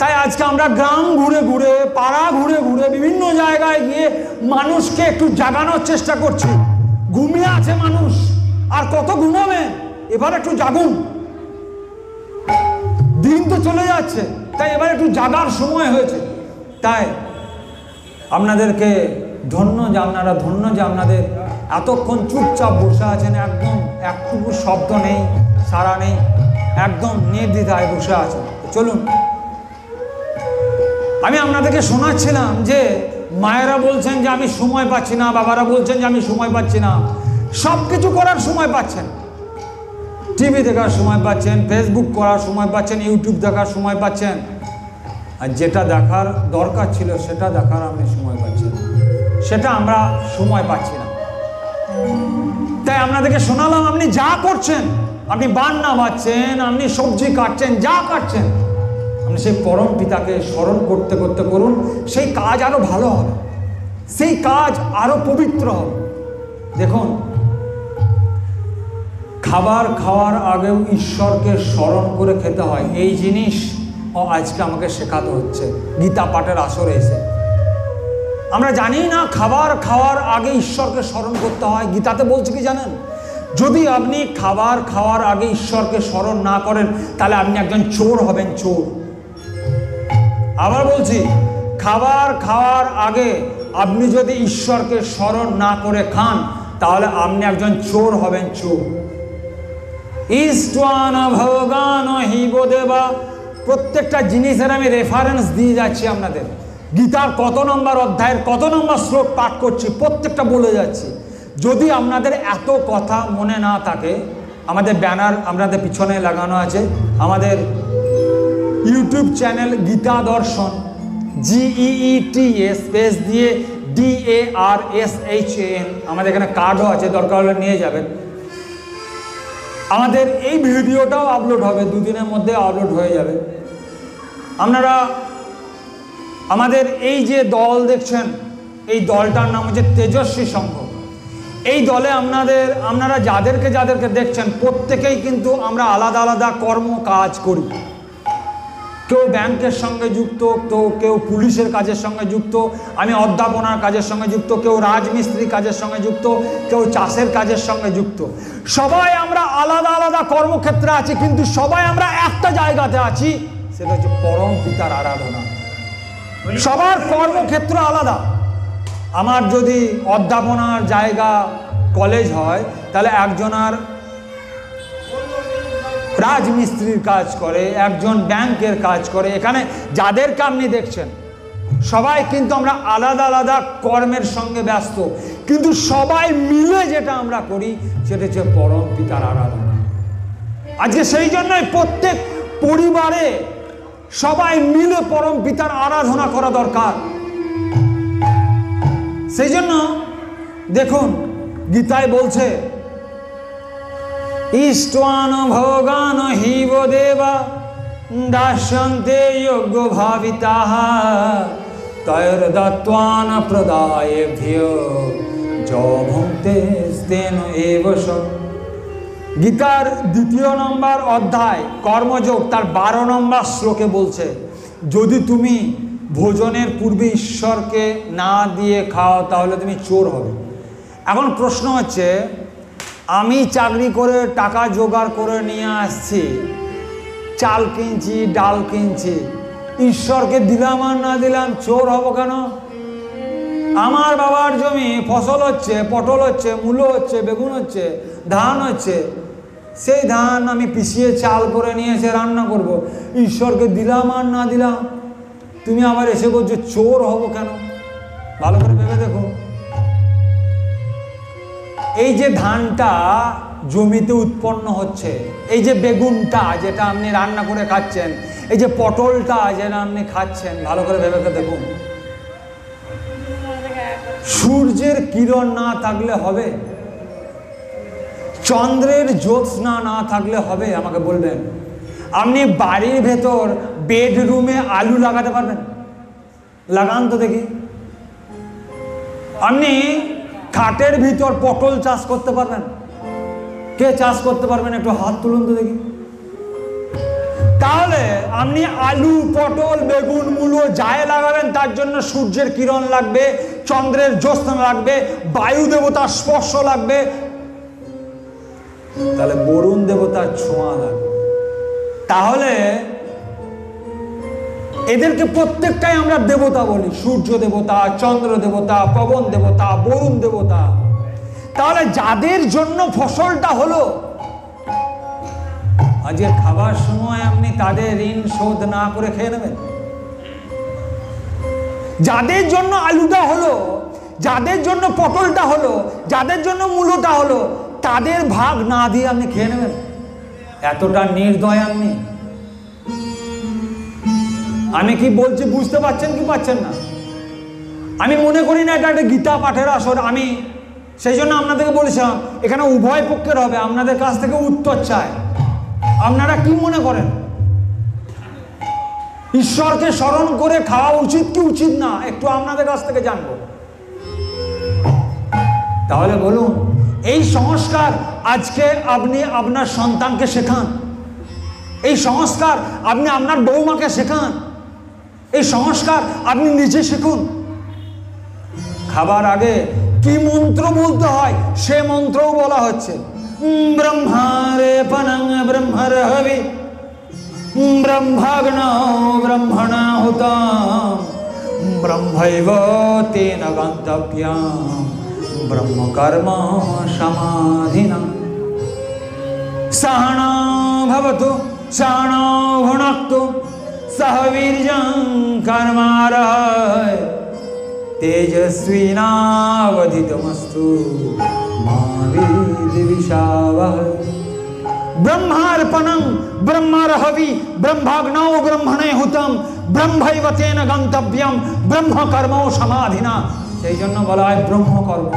তাই আজকে আমরা গ্রাম ঘুরে ঘুরে, পাড়া ঘুরে ঘুরে, বিভিন্ন জায়গায় গিয়ে মানুষকে একটু জাগানোর চেষ্টা করছি। ঘুমিয়ে আছে মানুষ, আর কত ঘুমাবে? এবার একটু জাগুন, দিন তো চলে যাচ্ছে। তাই এবার একটু জাগার সময় হয়েছে। তাই আপনাদেরকে ধন্য যে আপনারা, ধন্য যে আপনাদের এতক্ষণ চুপচাপ বসে আছেন, একদম একটুকু শব্দ নেই, সারা নেই, একদম নির্দ্বিধায় বসে আছেন। চলুন আমি আপনাদেরকে শোনাচ্ছিলাম যে মায়েরা বলছেন যে আমি সময় পাচ্ছি না, বাবারা বলছেন যে আমি সময় পাচ্ছি না। সব কিছু করার সময় পাচ্ছেন, টিভি দেখার সময় পাচ্ছেন, ফেসবুক করার সময় পাচ্ছেন, ইউটিউব দেখার সময় পাচ্ছেন, আর যেটা দেখার দরকার ছিল সেটা দেখার আপনি সময় পাচ্ছেন, সেটা আমরা সময় পাচ্ছি না। তাই আপনাদেরকে শোনালাম, আপনি যা করছেন, আপনি বান্না বাজছেন, আপনি সবজি কাটছেন, যা কাটছেন, আপনি সেই পরম পিতাকে স্মরণ করতে করতে করুন। সেই কাজ আরো ভালো হবে, সেই কাজ আরো পবিত্র হবে। দেখুন, খাবার খাওয়ার আগেও ঈশ্বরকে স্মরণ করে খেতে হয়, এই জিনিস আজকে আমাকে শেখাতে হচ্ছে গীতা পাঠের আসরে এসে। আমরা জানি না খাবার খাওয়ার আগে ঈশ্বরকে স্মরণ করতে হয়। গীতাতে বলছে কি জানেন? যদি আপনি খাবার খাওয়ার আগে ঈশ্বরকে স্মরণ না করেন তাহলে আপনি একজন চোর হবেন, চোর। আবার বলছি, খাবার খাওয়ার আগে আপনি যদি ঈশ্বরকে স্মরণ না করে খান তাহলে আপনি একজন চোর হবেন, চোর। ইষ্ট্বান ভোগান হিব দেবা, প্রত্যেকটা জিনিসের আমি রেফারেন্স দিয়ে যাচ্ছি আপনাদের। গীতার কত নম্বর অধ্যায়ের কত নম্বর শ্লোক পাঠ করছি প্রত্যেকটা বলে যাচ্ছি। যদি আপনাদের এত কথা মনে না থাকে, আমাদের ব্যানার আপনাদের পিছনে লাগানো আছে, আমাদের ইউটিউব চ্যানেল গীতা দর্শন, GEETA স্পেস দিয়ে DARSHAN, আমাদের এখানে কার্ডও আছে, দরকার হলে নিয়ে যাবেন। আমাদের এই ভিডিওটাও আপলোড হবে, দুদিনের মধ্যে আপলোড হয়ে যাবে। আপনারা আমাদের এই যে দল দেখছেন, এই দলটার নাম হচ্ছে তেজস্বী সংঘ। এই দলে আপনারা যাদেরকে যাদেরকে দেখছেন প্রত্যেকেই কিন্তু আমরা আলাদা আলাদা কর্ম কাজ করি। কেউ ব্যাংকের সঙ্গে যুক্ত, তো কেউ পুলিশের কাজের সঙ্গে যুক্ত, আমি অধ্যাপনার কাজের সঙ্গে যুক্ত, কেউ রাজমিস্ত্রি কাজের সঙ্গে যুক্ত, কেউ চাষের কাজের সঙ্গে যুক্ত। সবাই আমরা আলাদা আলাদা কর্মক্ষেত্রে আছি, কিন্তু সবাই আমরা একটা জায়গাতে আছি, সেটা হচ্ছে পরম পিতার আরাধনা। সবার কর্মক্ষেত্র আলাদা। আমার যদি অধ্যাপনার জায়গা কলেজ হয় তাহলে একজনার রাজমিস্ত্রির কাজ করে, একজন ব্যাংকের কাজ করে। এখানে যাদেরকে আপনি দেখছেন সবাই কিন্তু আমরা আলাদা আলাদা কর্মের সঙ্গে ব্যস্ত, কিন্তু সবাই মিলে যেটা আমরা করি সেটা হচ্ছে পরম পিতার আরাধনা। আজকে সেই জন্যই প্রত্যেক পরিবারে সবাই মিলে পরম পিতার আরাধনা করা দরকার। সেই জন্য দেখুন গীতায় বলছে, ইষ্ট্বান ভোগান হিব দেবা দাস্যন্তে যোগ্য ভাবিতাঃ তৈর দত্ত্বান প্রদায়েভ্যো যভুঙ্ক্তে তেন এব স। গীতার 2 নম্বর অধ্যায় কর্মযোগ তার 12 নম্বর শ্লোকে বলছে, যদি তুমি ভোজনের পূর্বে ঈশ্বরকে না দিয়ে খাও তাহলে তুমি চোর হবে। এখন প্রশ্ন হচ্ছে, আমি চাকরি করে টাকা জোগাড় করে নিয়ে আসছি, চাল কিনছি, ডাল কিনছি, ঈশ্বরকে দিলাম আর না দিলাম চোর হব কেন? আমার বাবার জমি ফসল হচ্ছে, পটল হচ্ছে, মূলো হচ্ছে, বেগুন হচ্ছে, ধান হচ্ছে, সেই ধান আমি পিষিয়ে চাল করে নিয়ে এসে রান্না করব, ঈশ্বরকে দিলাম আর না দিলাম, তুমি আবার এসে বলছো চোর হব কেন? ভালো করে ভেবে দেখো। এই যে ধানটা জমিতে উৎপন্ন হচ্ছে, এই যে বেগুনটা যেটা আপনি রান্না করে খাচ্ছেন, এই যে পটলটা যেটা আপনি খাচ্ছেন, ভালো করে ভেবে দেখুন, সূর্যের কিরণ না থাকলে হবে? চন্দ্রের জ্যোৎস্না না থাকলে হবে? আমাকে বলবেন। আপনি বাড়ির ভেতর বেডরুমে আলু লাগাতে পারবেন? লাগান তো দেখি। আপনি খাটের ভিতর পটল চাষ করতে পারবেন? কে চাষ করতে পারবেন? একটু হাত তুলুন তো দেখি। তাহলে আপনি আলু, পটল, বেগুন, মূলো যাই লাগাবেন তার জন্য সূর্যের কিরণ লাগবে, চন্দ্রের জ্যোৎস্না লাগবে, বায়ু দেবতার স্পর্শ লাগবে, তাহলে বরুণ দেবতার ছোঁয়া লাগবে। তাহলে এদেরকে প্রত্যেকটাই আমরা দেবতা বলি, সূর্য দেবতা, চন্দ্র দেবতা, পবন দেবতা, বরুণ দেবতা। তাহলে যাদের জন্য ফসলটা হলো, আজকে খাবার সময় আপনি তাদের ঋণ শোধ না করে খেয়ে নেবেন? যাদের জন্য আলুটা হলো, যাদের জন্য পটলটা হলো, যাদের জন্য মূলোটা হলো, তাদের ভাগ না দিয়ে আপনি খেয়ে নেবেন? এতটা নির্দয় আপনি। আমি কি বলছি বুঝতে পারছেন কি পাচ্ছেন না? আমি মনে করি না এটা একটা গীতা পাঠের আসর। আমি সেই জন্য আপনাদেরকে বলেছিলাম এখানে উভয় পক্ষের হবে, আপনাদের কাছ থেকে উত্তর চাই। আপনারা কি মনে করেন ঈশ্বরকে স্মরণ করে খাওয়া উচিত কি উচিত না, একটু আপনাদের কাছ থেকে জানবো। তাহলে বলুন, এই সংস্কার আজকে আপনি আপনার সন্তানকে শেখান, এই সংস্কার আপনি আপনার বৌমাকে শেখান, এই সংস্কার আপনি নিজে শিখুন। খাবার আগে কি মন্ত্র বলতে হয় সে মন্ত্রও বলা হচ্ছে। ব্রহ্মারে পনং ব্রহ্মরহবি ব্রহ্মাগ্নৌ ব্রহ্মণাহুতম ব্রহ্মৈব তেন গন্তব্যম ব্রহ্ম কর্ম সমাধিনা সহনা ভবতু সহনৌ ভুনক্তু সহ বীর্যং কর্মারহৈ তেজস্বিনাবধিতমস্তু মা বিদ্বিষাবহৈ। ব্রহ্মার্পণং ব্রহ্মারহবি ব্রহ্মাগ্নৌ ব্রহ্মণে হুতম ব্রহ্মৈব তেন গন্তব্যম ব্রহ্ম কর্ম সমাধিনা। সেই জন্য বলা হয় ব্রহ্মকর্ম।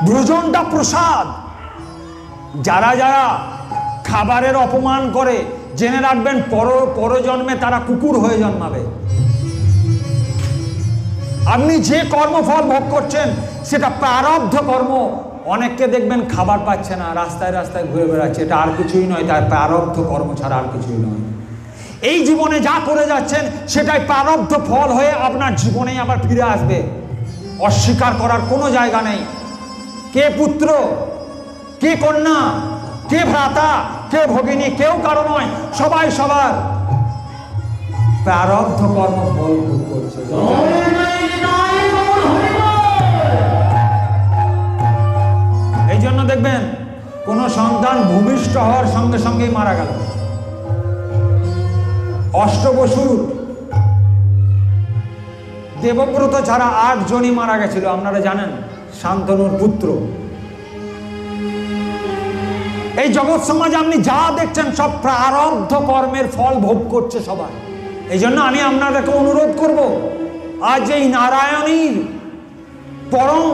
ভোজনটা প্রসাদ। যারা যারা খাবারের অপমান করে জেনে রাখবেন পরজন্মে তারা কুকুর হয়ে জন্মাবে। আপনি যে কর্মফল ভোগ করছেন সেটা প্রারব্ধ কর্ম। অনেককে দেখবেন খাবার পাচ্ছে না, রাস্তায় রাস্তায় ঘুরে বেড়াচ্ছে, এটা আর কিছুই নয়, তার প্রারব্ধ কর্ম ছাড়া আর কিছুই নয়। এই জীবনে যা করে যাচ্ছেন সেটাই প্রারব্ধ ফল হয়ে আপনার জীবনেই আবার ফিরে আসবে। অস্বীকার করার কোনো জায়গা নেই। কে পুত্র, কে কন্যা, কে ভ্রাতা, কে ভগিনী, কেউ কারো নয়, সবাই সবার প্রারব্ধ কর্ম ফল ভোগ করছে। এই জন্য দেখবেন কোন সন্তান ভূমিষ্ঠ হওয়ার সঙ্গে সঙ্গেই মারা গেল। অষ্টবসুর দেবব্রত ছাড়া 8 জনই মারা গেছিল, আপনারা জানেন, শান্তনুর পুত্র। এই জগৎ সমাজে আপনি যা দেখছেন সব প্রারব্ধ কর্মের ফল ভোগ করছে সবাই। এই জন্য আমি আপনাদেরকে অনুরোধ করব, আজ এই নারায়ণীর পরম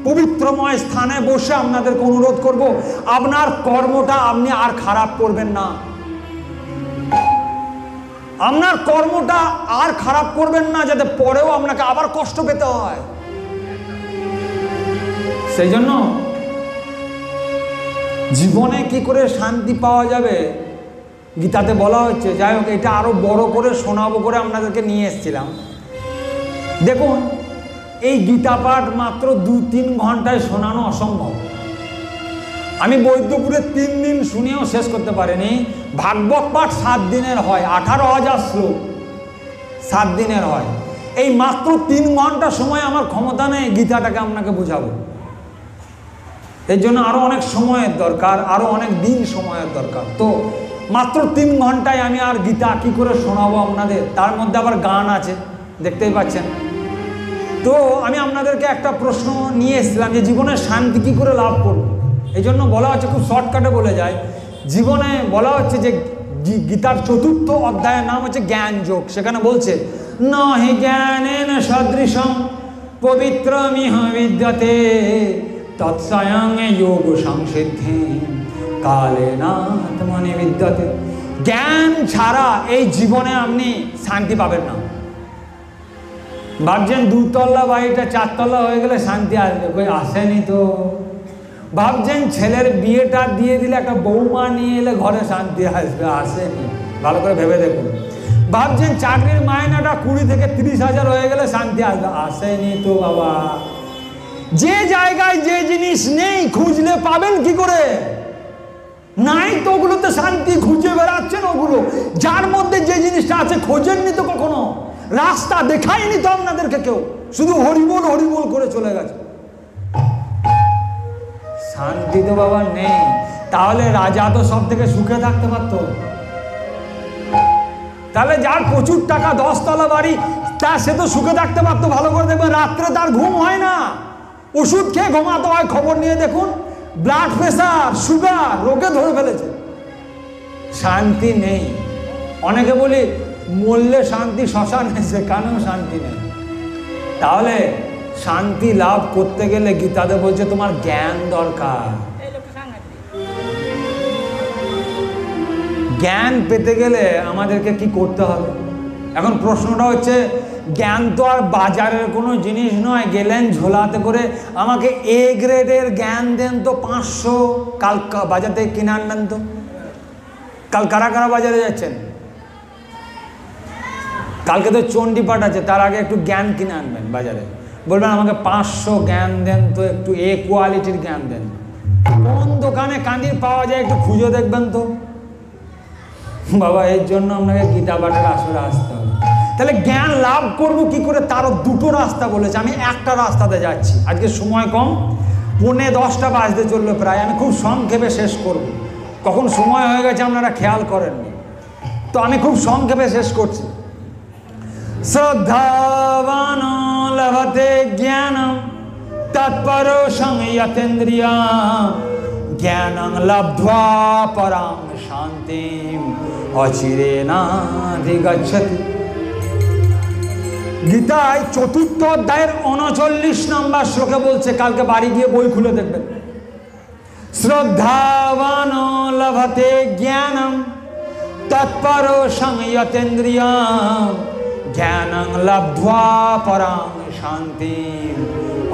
পবিত্রময় স্থানে বসে আপনাদেরকে অনুরোধ করব, আপনার কর্মটা আপনি আর খারাপ করবেন না। আপনার কর্মটা আর খারাপ করবেন না, যাতে পরেও আপনাকে আবার কষ্ট পেতে হয়। সেই জন্য জীবনে কি করে শান্তি পাওয়া যাবে গীতাতে বলা হচ্ছে। যাই হোক, এটা আরো বড় করে শোনাবো করে আপনাদেরকে নিয়ে এসেছিলাম। দেখুন, এই গীতা পাঠ মাত্র 2-3 ঘন্টায় শোনানো অসম্ভব। আমি বৈদ্যপুরে 3 দিন শুনেও শেষ করতে পারিনি। ভাগবত পাঠ 7 দিনের হয়, 18,000 শ্লোক 7 দিনের হয়। এই মাত্র 3 ঘন্টা সময় আমার ক্ষমতা নেই গীতাটাকে আপনাকে বোঝাবো। এর জন্য আরো অনেক সময়ের দরকার, আরো অনেক দিন সময়ের দরকার। তো মাত্র 3 ঘন্টায় আমি আর গীতা কি করে শোনাবো আপনাদের? তার মধ্যে আবার গান আছে, দেখতেই পাচ্ছেন। তো আমি আপনাদেরকে একটা প্রশ্ন নিয়ে এসেছিলাম যে জীবনে শান্তি কি করে লাভ করব। এই জন্য বলা হচ্ছে, খুব শর্টকাটে বলে যায়, জীবনে বলা হচ্ছে যে গীতার 4র্থ অধ্যায়ের নাম হচ্ছে জ্ঞান যোগ। সেখানে বলছে, নহি জ্ঞানেন সদৃশং পবিত্রমিহ বিদ্যতে তৎস্বয়ং যোগ সংসিদ্ধি কালেনাত্মনি বিদ্যতে। জ্ঞান ছাড়া এই জীবনে আপনি শান্তি পাবেন না। ভাবছেন 2 তলা বাড়িটা 4 তলা হয়ে গেলে শান্তি আসবে, কই আসেনি তো। ভাবছেন ছেলের বিয়েটা দিয়ে দিলে একটা বৌমা নিয়ে এলে ঘরে শান্তি আসবে, আসেনি। ভালো করে ভেবে দেখুন। ভাবছেন চাকরির মাইনাটা 20 থেকে 30 হাজার হয়ে গেলে শান্তি আসবে, আসেনি তো বাবা। যে জায়গায় যে জিনিস নেই খুঁজলে পাবেন কি করে? নাই তো, ওগুলোতে শান্তি খুঁজে বেড়াচ্ছেন। ওগুলো যার মধ্যে যে জিনিসটা আছে খোঁজেননি তো কখনো, রাস্তা দেখায়নি তো আপনাদেরকে কেউ, শুধু হরিবোল হরিবোল করে চলে গেছে। শান্তি তো বাবা নেই। তাহলে রাজা তো সব থেকে সুখে থাকতে পারত। তাহলে যার প্রচুর টাকা 10 তলা বাড়ি সে তো সুখে থাকতে পারতো। ভালো করে দেখবেন রাত্রে তার ঘুম হয় না, ওষুধ খেয়ে ঘুমাতে হয়। খবর নিয়ে দেখুন ব্লাড প্রেসার, সুগার রোগে ধরে ফেলেছে। শান্তি নেই। অনেকে বলি মরলে শান্তি, শ্মশানে সেখানেও শান্তি নেই। তাহলে শান্তি লাভ করতে গেলে গীতাতে বলছে তোমার জ্ঞান দরকার। জ্ঞান পেতে গেলে আমাদেরকে কি করতে হবে? এখন প্রশ্নটা হচ্ছে, জ্ঞান তো আর বাজারের কোনো জিনিস নয়, গেলেন ঝোলাতে করে আমাকে এ গ্রেডের জ্ঞান দেন তো 500, কাল বাজার থেকে কিনে আনবেন তো। কাল কারা কারা বাজারে যাচ্ছেন? কালকে তো চণ্ডীপাঠ আছে, তার আগে একটু জ্ঞান কিনে আনবেন বাজারে। বলবেন আমাকে 500 জ্ঞান দেন তো, একটু এ কোয়ালিটির জ্ঞান দেন। কোন দোকানে কাঁদির পাওয়া যায় একটু খুঁজে দেখবেন তো বাবা। এর জন্য আপনাকে গীতা পাঠের আসরে আসতে হবে। তাহলে জ্ঞান লাভ করব কি করে? তারও দুটো রাস্তা বলেছে, আমি একটা রাস্তাতে যাচ্ছি। আজকে সময় কম, 9:45 বাজতে চললো প্রায়। আমি খুব সংক্ষেপে শেষ করব। কখন সময় হয়ে গেছে আপনারা খেয়াল করেননি, তো আমি খুব সংক্ষেপে শেষ করছি। শ্রদ্ধাবান লভতে জ্ঞানম তৎপরো সংযতেন্দ্রিয়া জ্ঞানং লব্ধ্বা পরাং শান্তিম অচিরেনাধিগচ্ছতি। গীতায় 4th অধ্যায়ের 39 নম্বর শ্লোকে বলছে, কালকে বাড়ি গিয়ে বই খুলে দেখবেন। শ্রদ্ধাবান লভতে জ্ঞানম তৎপরো সংযতেন্দ্রিয়া জ্ঞানং লব্ধ্বা পরাং শান্তিম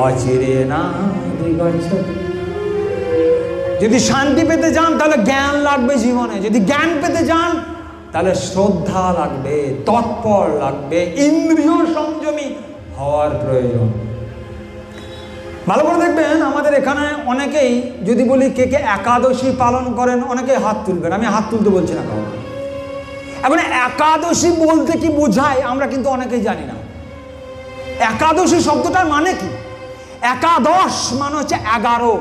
অচিরেনাধিগচ্ছতি। যদি শান্তি পেতে চান তাহলে জ্ঞান লাগবে জীবনে। যদি জ্ঞান পেতে চান তাহলে শ্রদ্ধা লাগবে, তৎপর লাগবে, ইন্দ্রিয় সংযমী হওয়ার প্রয়োজন। ভালো করে দেখবেন আমাদের এখানে অনেকেই, যদি বলি কে কে একাদশী পালন করেন, অনেকেই হাত তুলবেন। আমি হাত তুলতে বলছি না কাউকে। এখন একাদশী বলতে কি বোঝায় আমরা কিন্তু অনেকেই জানি না। একাদশী শব্দটার মানে কি? একাদশ মানে হচ্ছে 11,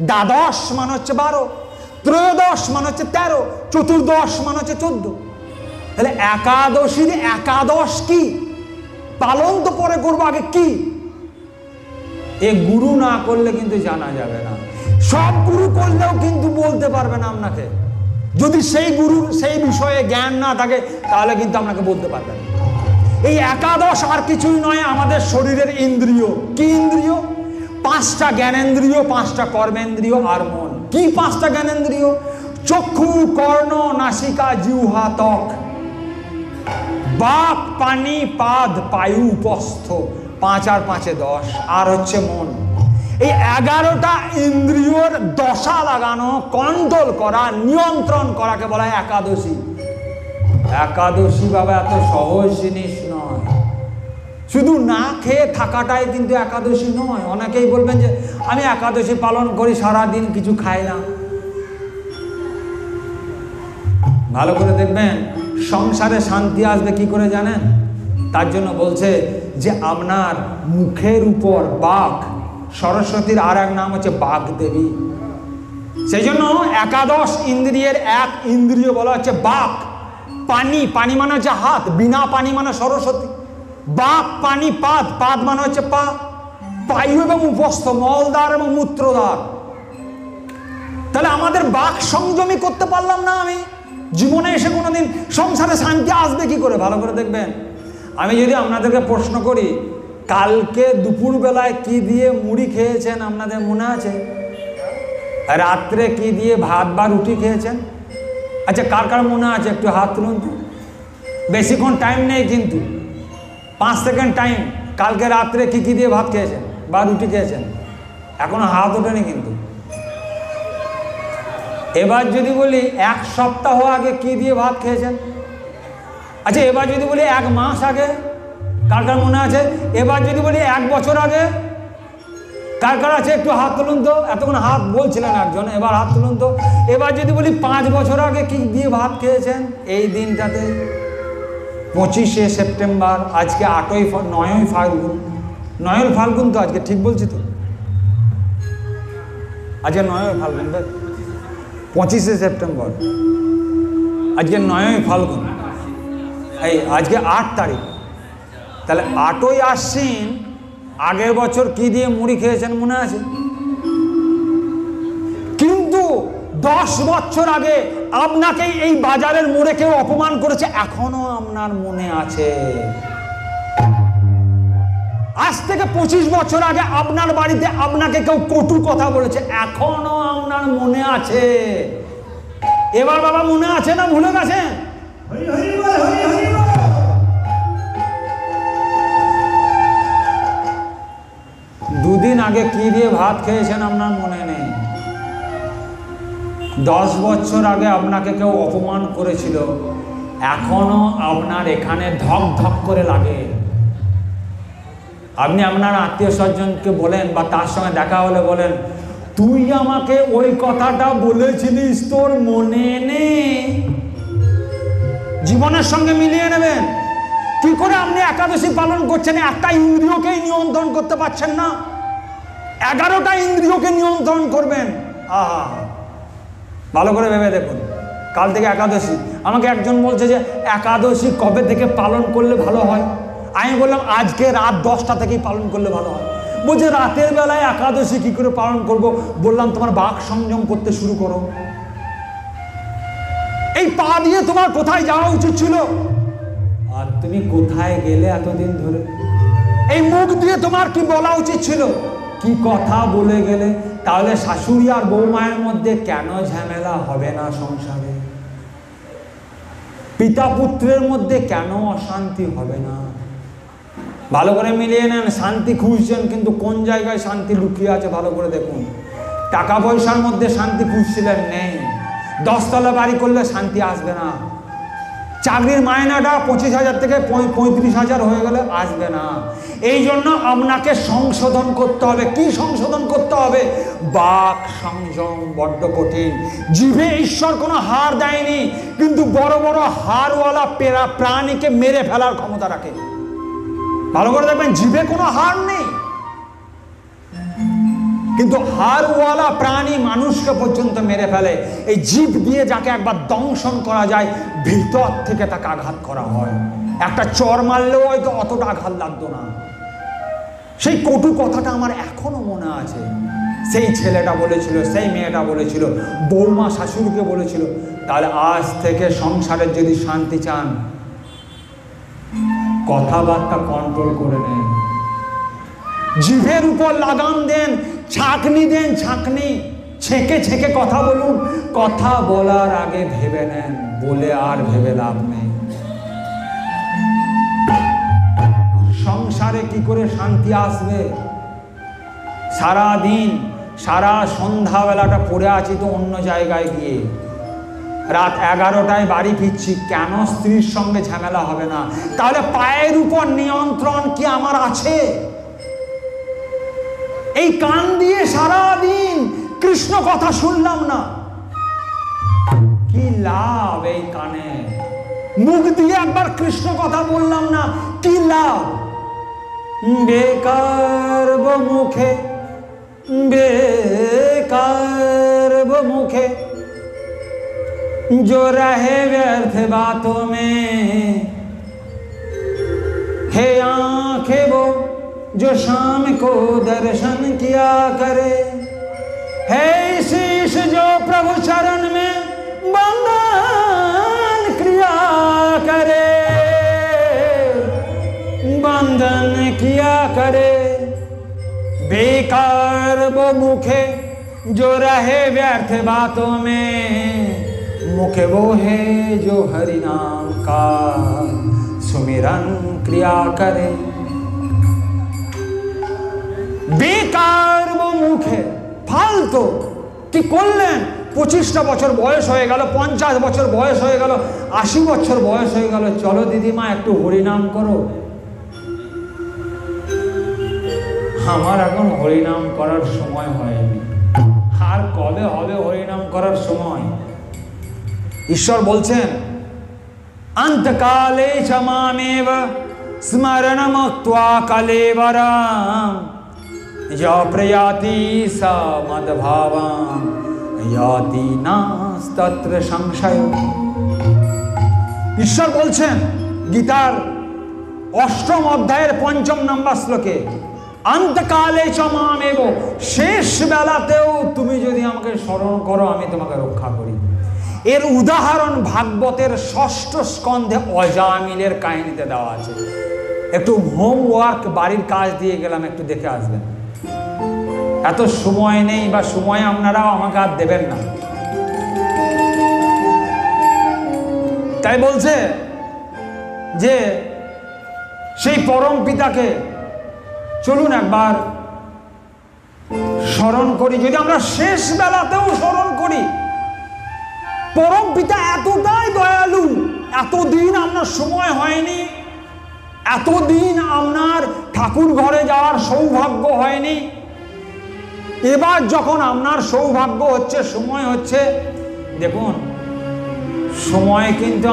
দ্বাদশ মানে হচ্ছে 12, ত্রয়োদশ মানে হচ্ছে 13, চতুর্দশ মানে হচ্ছে 14। তাহলে একাদশীর একাদশ কি? পালন তো পরে করবো, আগে কি? এ গুরু না করলে কিন্তু জানা যাবে না। সব গুরু করলেও কিন্তু বলতে পারবে না আপনাকে। যদি সেই গুরুর সেই বিষয়ে জ্ঞান না থাকে তাহলে কিন্তু আপনাকে বলতে পারবে না। এই একাদশ আর কিছুই নয়, আমাদের শরীরের ইন্দ্রিয়। কি ইন্দ্রিয়? 5টা জ্ঞানেন্দ্রিয়, 5টা কর্মেন্দ্রিয় আর মন। কি 5টা জ্ঞানেন্দ্রিয়? চক্ষু, কর্ণ, নাসিকা, জিহ্বা, ত্বক। বাক, পানি, পাদ, পায়ু, উপস্থ। 5 আর 5 10, আর হচ্ছে মন। এই 11টা ইন্দ্রিয়র দশা লাগানো, কন্ট্রোল করা, নিয়ন্ত্রণ করাকে বলা হয় একাদশী। একাদশী বাবা এত সহজ জিনিস নয়। শুধু না খেয়ে থাকাটাই কিন্তু একাদশী নয়। অনেকেই বলবেন যে আমি একাদশী পালন করি, সারাদিন কিছু খাই না। ভালো করে দেখবেন সংসারে শান্তি আসবে কি করে জানেন? তার জন্য বলছে যে আপনার মুখের উপর বাঘ, সরস্বতীর আর এক নাম হচ্ছে বাঘ দেবী। সেই জন্য একাদশ ইন্দ্রিয়ের এক ইন্দ্রিয় বলা হচ্ছে বাঘ। পানি, পানি মানে হচ্ছে হাত, বিনা পানি মানে সরস্বতী। বাক, পানি, পাদ, পাদ মানে হচ্ছে পা। পায়ু এবং উপস্থ, মলদ্বার এবং মূত্রদ্বার। তাহলে আমাদের বাক সংযমী করতে পারলাম না আমি, জীবনে এসে কোনোদিন সংসারে শান্তি আসবে কি করে? ভালো করে দেখবেন। আমি যদি আপনাদেরকে প্রশ্ন করি, কালকে দুপুর বেলায় কি দিয়ে মুড়ি খেয়েছেন আপনাদের মনে আছে? রাত্রে কি দিয়ে ভাত বা রুটি খেয়েছেন? আচ্ছা, কার কার মনে আছে একটু হাত তুলুন তো। বেশিক্ষণ টাইম নেই কিন্তু, 5 সেকেন্ড টাইম। কালকে রাত্রে কি কি দিয়ে ভাত খেয়েছেন বা রুটি খেয়েছেন? এখনো হাত ওঠেনি কিন্তু। এবার যদি বলি 1 সপ্তাহ আগে কি দিয়ে ভাত খেয়েছেন? আচ্ছা, এবার যদি বলি 1 মাস আগে, কার কার মনে আছে? এবার যদি বলি 1 বছর আগে, কার কার আছে একটু হাত তুলুন তো। এতক্ষণ হাত বলছিলেন একজন, এবার হাত তুলুন তো। এবার যদি বলি 5 বছর আগে কি দিয়ে ভাত খেয়েছেন এই দিনটাতে? 25শে সেপ্টেম্বর, আজকে 9ই ফাল্গুন। 9ই ফাল্গুন তো আজকে, ঠিক বলছি তো? আজকে 9ই ফাল্গুন, 25শে সেপ্টেম্বর, আজকে 9ই ফাল্গুন। এই আজকে 8 তারিখ, তাহলে 8ই আশ্বিন আগের বছর কি দিয়ে মুড়ি খেয়েছেন মনে আছে? কিন্তু 10 বছর আগে আপনাকে এই বাজারের মোড়ে কেউ অপমান করেছে, এখনো আপনার মনে আছে। আজ থেকে 25 বছর আগে আপনার বাড়িতে আপনাকে কেউ কটু কথা বলেছে, এখনো আপনার মনে আছে। এবার বাবা মনে আছে না ভুলে গেছেন? দুদিন আগে কি দিয়ে ভাত খেয়েছেন আপনার মনে নেই। 10 বছর আগে আপনাকে কেউ অপমান করেছিল, এখনো আপনার এখানে ধক ধক করে লাগে। আপনি আপনার আত্মীয় স্বজনকে বলেন বা তার সঙ্গে দেখা হলে বলেন, তুই আমাকে ওই কথাটা বলেছিলিস, তোর মনে নেই? জীবনের সঙ্গে মিলিয়ে নেবেন। কি করে আপনি একাদশী পালন করছেন, একটা ইন্দ্রিয়কেই নিয়ন্ত্রণ করতে পারছেন না, 11টা ইন্দ্রিয়কে নিয়ন্ত্রণ করবেন। আহা, ভালো করে ভেবে দেখুন। কাল থেকে একাদশী, আমাকে একজন বলছে যে একাদশী কবে থেকে পালন করলে ভালো হয়? আমি বললাম আজকে রাত 10টা থেকেই পালন করলে ভালো হয়। বলছে রাতের বেলায় একাদশী কি করে পালন করব? বললাম তোমার বাক সংযম করতে শুরু করো। এই পা দিয়ে তোমার কোথায় যাওয়া উচিত ছিল, আর তুমি কোথায় গেলে এতদিন ধরে? এই মুখ দিয়ে তোমার কি বলা উচিত ছিল, কি কথা বলে গেলে? তাহলে শাশুড়ি আর বৌমায়ের মধ্যে কেন ঝামেলা হবে না সংসারে? পিতা পুত্রের মধ্যে কেন অশান্তি হবে না? ভালো করে মিলিয়ে নেন। শান্তি খুঁজছেন, কিন্তু কোন জায়গায় শান্তি লুকিয়ে আছে ভালো করে দেখুন। টাকা পয়সার মধ্যে শান্তি খুঁজছিলেন, নেই। 10 তলা বাড়ি করলে শান্তি আসবে না। চাকরির মায়নাটা 25,000 থেকে 35,000 হয়ে গেলে আসবে না। এই জন্য আপনাকে সংশোধন করতে হবে। কি সংশোধন করতে হবে? বাক সংযম বড্ড কঠিন। জিভে ঈশ্বর কোনো হার দেয়নি, কিন্তু বড় বড় হারওয়ালা প্রাণীকে মেরে ফেলার ক্ষমতা রাখে। ভালো করে দেখবেন, জিভে কোনো হার নেই, কিন্তু হারওয়ালা প্রাণী মানুষকে পর্যন্ত মেরে ফেলে। এই জিভ দিয়ে যাকে একবার দংশন করা যায়, ভিতর থেকে তাকে আঘাত করা হয়। একটা চর মারলেও হয়তো অতটা আঘাত লাগতো না। সেই কটু কথাটা আমার এখনো মনে আছে। সেই ছেলেটা বলেছিল, সেই মেয়েটা বলেছিল, বৌমা শাশুড়িকে বলেছিল। তাহলে আজ থেকে সংসারের যদি শান্তি চান, কথাবার্তা কন্ট্রোল করে নেন। জিভের উপর লাগাম দেন, ছাঁকনি দেন, ছাঁকনি ছেঁকে ছেঁকে কথা বলুন। কথা বলার আগে ভেবে নেন, বলে আর ভেবে লাভ নেই। সংসারে কি করে শান্তি আসবে? সারা দিন, সারা সন্ধ্যাবেলাটা পড়ে আছি তো অন্য জায়গায় গিয়ে, রাত 11টায় বাড়ি ফিরছি, কেন স্ত্রীর সঙ্গে ঝামেলা হবে না? তাহলে পায়ের উপর নিয়ন্ত্রণ কি আমার আছে? এই কান দিয়ে সারা দিন কৃষ্ণ কথা শুনলাম না, কি লাভ? এই কানে মুখ দিয়ে একবার কৃষ্ণ কথা বললাম না, কি লাভ? বেকার মুখে, बेकार वो मुखे जो रहे व्यर्थ बातों में, है आंखें वो जो शाम को दर्शन किया करे, है शीश जो प्रभु चरण में बंधन क्रिया करे, बंधन किया करे। बेकार वो मुखे जो रहे व्यर्थ बातों में, मुखे वो है जो हरि नाम का सुमिरन क्रिया करे। বেকার মুখে ফালতু কি করলেন? 25টা বছর বয়স হয়ে গেল, 50 বছর বয়স হয়ে গেল, 80 বছর বয়স হয়ে গেল, চলো দিদিমা একটু হরিনাম করো। আমার এখন হরিনাম করার সময় হয়নি, আর কবে হবে হরিনাম করার সময়? ঈশ্বর বলছেন অন্তকালে চ মামেব স্মরণমুক্ত্বা কলেবরম या प्रयाति सा मद्भावं याति नास्तत्र संशय। ঈশ্বর বলছেন গীতার 8ম অধ্যায়ের 5ম নম্বর শ্লোকে, অন্তকালে চ মামেব, শেষ বেলাতেও তুমি যদি আমাকে স্মরণ করো আমি তোমাকে রক্ষা করি। এর উদাহরণ ভাগবতের 6ষ্ঠ স্কন্ধে অজামিলের কাহিনীতে দেওয়া আছে। একটু হোমওয়ার্ক, বাড়ির কাজ দিয়ে গেলাম, একটু দেখে আসবেন। এত সময় নেই, বা সময় আপনারাও আমাকে আর দেবেন না। তাই বলছে যে সেই পরম পিতাকে চলুন একবার স্মরণ করি। যদি আমরা শেষ বেলাতেও স্মরণ করি, পরম পিতা এতটাই দয়ালু, এতদিন আপনার সময় হয়নি, এতদিন আপনার ঠাকুর ঘরে যাওয়ার সৌভাগ্য হয়নি, এবার যখন আপনার সৌভাগ্য হচ্ছে, সময় হচ্ছে, দেখুন সময় কিন্তু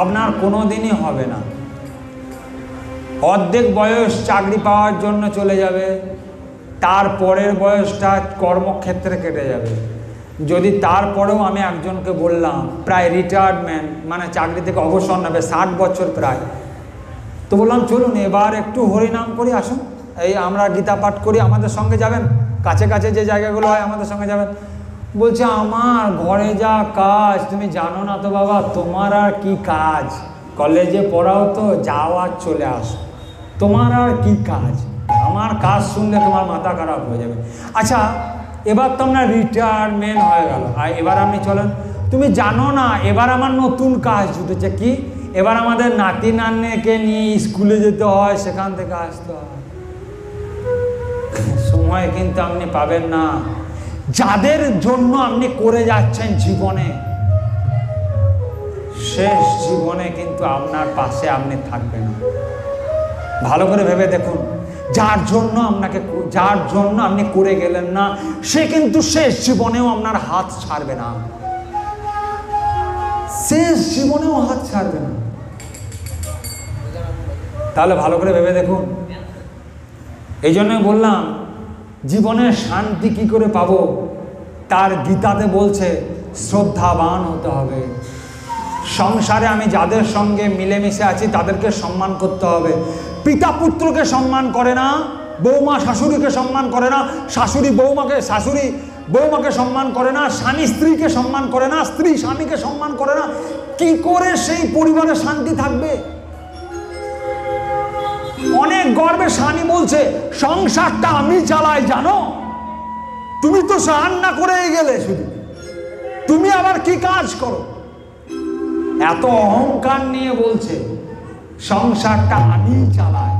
আপনার কোনো দিনই হবে না। অর্ধেক বয়স চাকরি পাওয়ার জন্য চলে যাবে, তারপরের বয়সটা কর্মক্ষেত্রে কেটে যাবে। যদি তারপরেও আমি একজনকে বললাম প্রায় রিটায়ারমেন্ট, মানে চাকরি থেকে অবসর নেবে, 60 বছর প্রায়, তো বললাম চলুন এবার একটু হরিনাম করি, আসুন এই আমরা গীতা পাঠ করি, আমাদের সঙ্গে যাবেন, কাছে কাছে যে জায়গাগুলো হয় আমাদের সঙ্গে যাবেন। বলছে আমার ঘরে যা কাজ, তুমি জানো না তো বাবা, তোমার আর কি কাজ, কলেজে পড়াও তো, যাও আর চলে আসো, তোমার আর কি কাজ, আমার কাজ শুনলে তোমার মাথা খারাপ হয়ে যাবে। আচ্ছা এবার তো আপনার রিটায়ারমেন্ট হয়ে গেল, আর এবার আপনি চলেন, তুমি জানো না এবার আমার নতুন কাজ জুটেছে, কি এবার আমাদের নাতি নাতনিকে নিয়ে স্কুলে যেতে হয়, সেখান থেকে আসতে হয়। সময় কিন্তু আপনি পাবেন না। যাদের জন্য আপনি করে যাচ্ছেন জীবনে, শেষ জীবনে কিন্তু আপনার পাশে আপনি থাকবেন না। ভালো করে ভেবে দেখুন, যার জন্য আপনি করে গেলেন না, সে কিন্তু শেষ জীবনেও আপনার হাত ছাড়বে না, শেষ জীবনেও হাত ছাড়বে না। তাহলে ভালো করে ভেবে দেখুন। এই জন্যই বললাম জীবনের শান্তি কি করে পাবো, তার গীতাতে বলছে শ্রদ্ধাবান হতে হবে। সংসারে আমি যাদের সঙ্গে মিলেমিশে আছি তাদেরকে সম্মান করতে হবে। পিতা পুত্রকে সম্মান করে না, বৌমা শাশুড়িকে সম্মান করে না, শাশুড়ি বৌমাকে সম্মান করে না, স্বামী স্ত্রীকে সম্মান করে না, স্ত্রী স্বামীকে সম্মান করে না, কি করে সেই পরিবারে শান্তি থাকবে? অনেক গর্বে স্বামী বলছে সংসারটা আমি চালাই, জানো তুমি তো রান্না করে গেলে, শুধু তুমি আবার কি কাজ করো? এত অহংকার নিয়ে বলছে সংসারটা আমি চালাই।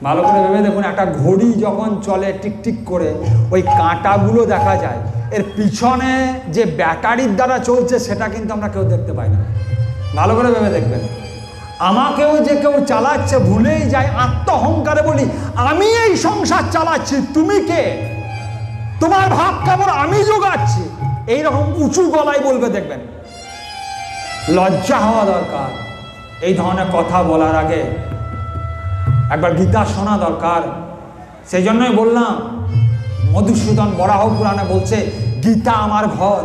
ভালো করে ভেবে দেখুন, একটা ঘড়ি যখন চলে টিকটিক করে, ওই কাঁটাগুলো দেখা যায়, এর পিছনে যে ব্যাটারির দ্বারা চলছে সেটা কিন্তু আমরা কেউ দেখতে পাই না। ভালো করে ভেবে দেখবেন, আমাকেও যে কেউ চালাচ্ছে ভুলেই যায়, আত্ম অহংকারে বলি আমি এই সংসার চালাচ্ছি, তুমি কে? তোমার ভাব কেমন আমি জোগাচ্ছি, এইরকম উঁচু গলায় বলবে, দেখবেন লজ্জা হওয়া দরকার। এই ধরনের কথা বলার আগে একবার গীতা শোনা দরকার। সেই জন্যই বললাম, মধুসূদন বরাহ পুরাণে বলছে গীতা আমার ঘর,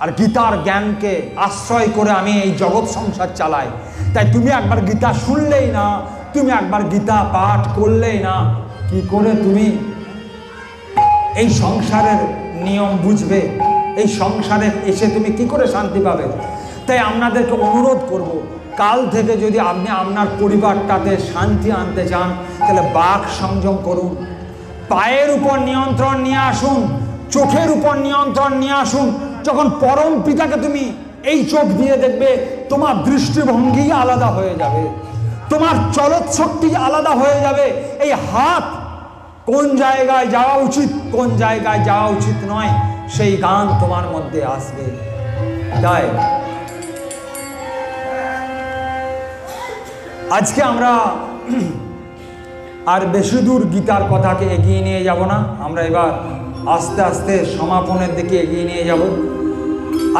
আর গীতার জ্ঞানকে আশ্রয় করে আমি এই জগৎ সংসার চালাই। তাই তুমি একবার গীতা শুনলেই না, তুমি একবার গীতা পাঠ করলেই না, কি করে তুমি এই সংসারের নিয়ম বুঝবে? এই সংসারে এসে তুমি কি করে শান্তি পাবে? তাই আপনাদেরকে অনুরোধ করব, কাল থেকে যদি আপনি আপনার পরিবারটাতে শান্তি আনতে চান, তাহলে বাক সংযম করুন, পায়ের উপর নিয়ন্ত্রণ নিয়ে আসুন, চোখের উপর নিয়ন্ত্রণ নিয়ে আসুন। যখন পরম পিতাকে তুমি এই চোখ দিয়ে দেখবে, তোমার দৃষ্টিভঙ্গি আলাদা হয়ে যাবে, তোমার চলৎ শক্তি আলাদা হয়ে যাবে। এই হাত কোন জায়গায় যাওয়া উচিত, কোন জায়গায় যাওয়া উচিত নয়, সেই গান তোমার মধ্যে আসবে। তাই আজকে আমরা আর বেশি দূর গীতার কথাকে এগিয়ে নিয়ে যাব না, আমরা এবার আস্তে আস্তে সমাপনের দিকে এগিয়ে নিয়ে যাব।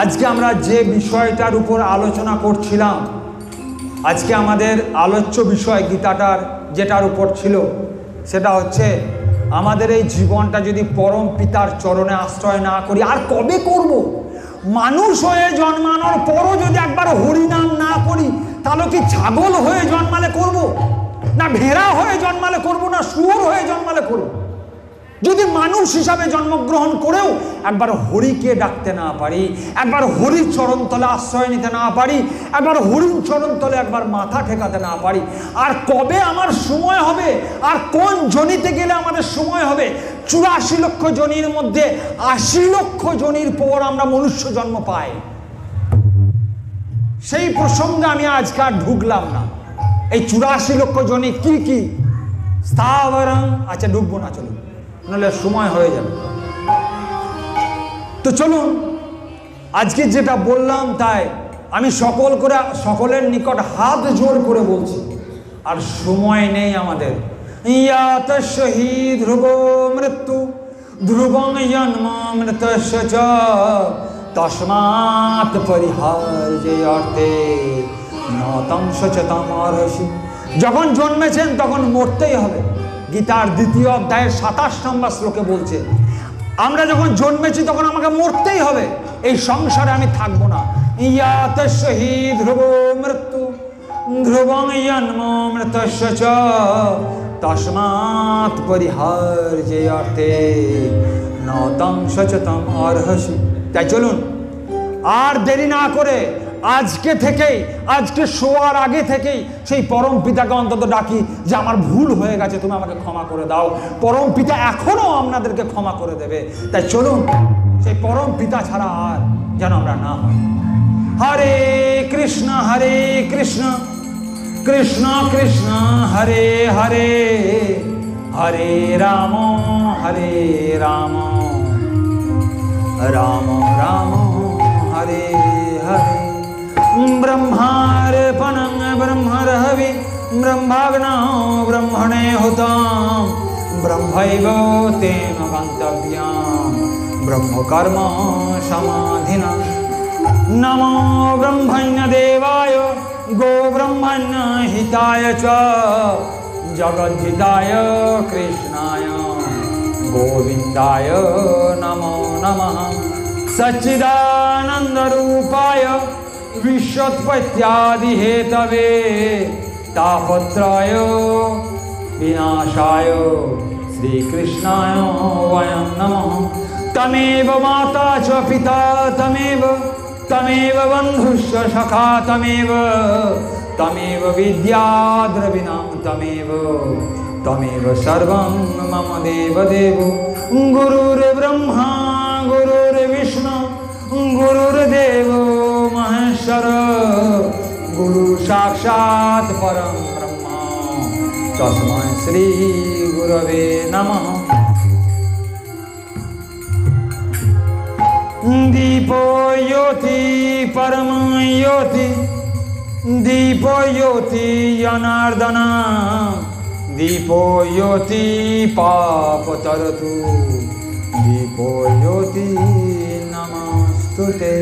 আজকে আমরা যে বিষয়টার উপর আলোচনা করছিলাম, আজকে আমাদের আলোচ্য বিষয় গীতাটার যেটার উপর ছিল, সেটা হচ্ছে আমাদের এই জীবনটা যদি পরম পিতার চরণে আশ্রয় না করি, আর কবে করব? মানুষ হয়ে জন্মানোর পরও যদি একবার হরিনাম না করি, তাহলে কি ছাগল হয়ে জন্মালে করব, না ভেড়া হয়ে জন্মালে করব, না শুয়োর হয়ে জন্মালে করব? যদি মানুষ হিসাবে জন্মগ্রহণ করেও একবার হরিকে ডাকতে না পারি, একবার হরির চরণতলে আশ্রয় নিতে না পারি, একবার হরির চরণতলে একবার মাথা ঠেকাতে না পারি, আর কবে আমার সময় হবে, আর কোন জনিতে গেলে আমাদের সময় হবে? 84 লক্ষ জনির মধ্যে 80 লক্ষ জনির পর আমরা মনুষ্য জন্ম পাই। সেই প্রসঙ্গে আমি আজকে আর ঢুকলাম না। এই 84 লক্ষ জনি কি কি স্থাবরং, আচ্ছা ঢুকবো না, চলুন, নাহলে সময় হয়ে যাবে। তো চলুন, আজকে যেটা বললাম তাই আমি সকলের নিকট হাত জোর করে বলছি, আর সময় নেই আমাদের। ইয়াতস্য হি ধ্রুব মৃত্যু ধ্রুবং জন্ম মৃতস্য চ তস্মাৎ পরিহার্যেয়র্তে ন তং সচতম অর্হসি। যখন জন্মেছেন তখন মরতেই হবে। গীতার 2য় অধ্যায়ের 27 নম্বর শ্লোকে বলছে, আমরা যখন জন্মেছি তখন আমাকে মরতেই হবে, এই সংসারে আমি থাকবো না। ইয়াতস্য হি ধ্রুব মৃত্যু ধ্রুবং জন্ম মৃতস্য চ তস্মাৎ পরিহার্যেয়র্তে ন তং সচতম অর্হসি। তাই চলুন, আর দেরি না করে আজকে শোয়ার আগে থেকেই সেই পরম পিতাকে অন্তত ডাকি যে আমার ভুল হয়ে গেছে, তুমি আমাকে ক্ষমা করে দাও। পরম পিতা এখনো আপনাদেরকে ক্ষমা করে দেবে। তাই চলুন, সেই পরম পিতা ছাড়া আর যেন আমরা না হয়। হরে কৃষ্ণ কৃষ্ণ কৃষ্ণ হরে হরে, হরে রাম রাম রাম হরে হরে। ব্রহ্মার্পণং ব্রহ্মর্হবি ব্রহ্মাগ্নৌ ব্রহ্মণে হুতাম ব্রহ্মৈব তেন গন্তব্যম ব্রহ্মকর্ম সমাধিনা। নমো ব্রহ্মণ্য দেবায় গো ব্রহ্মণ্য হিতায় চ জগদ্ধিতায় কৃষ্ণায় গোবিন্দায় নমো নমঃ। সচ্চিদানন্দ রূপায় विश्वोत्पत्त्यादि हेतवे तापत्रय विनाशाय श्रीकृष्णाय वयं नमः। तमेव माता च पिता तमेव बन्धुश्च सखा तमेव विद्या द्रविणं तमेव सर्वं मम देवदेव। गुरुर्ब्रह्मा गुरुर्विष्णु गुरुर्देव महेश्वर गुरु साक्षात् परम ब्रह्म तस्मै श्री गुरवे नमः। दीपो योति परम योति दीपो योति जनार्दन दीपो योति पापतरतु दीपो योति नमस्तुते।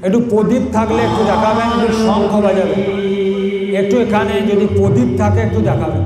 একটু প্রদীপ থাকলে একটু দেখাবেন, একটু শঙ্খ বাজাবেন, একটু এখানে যদি প্রদীপ থাকে একটু দেখাবেন।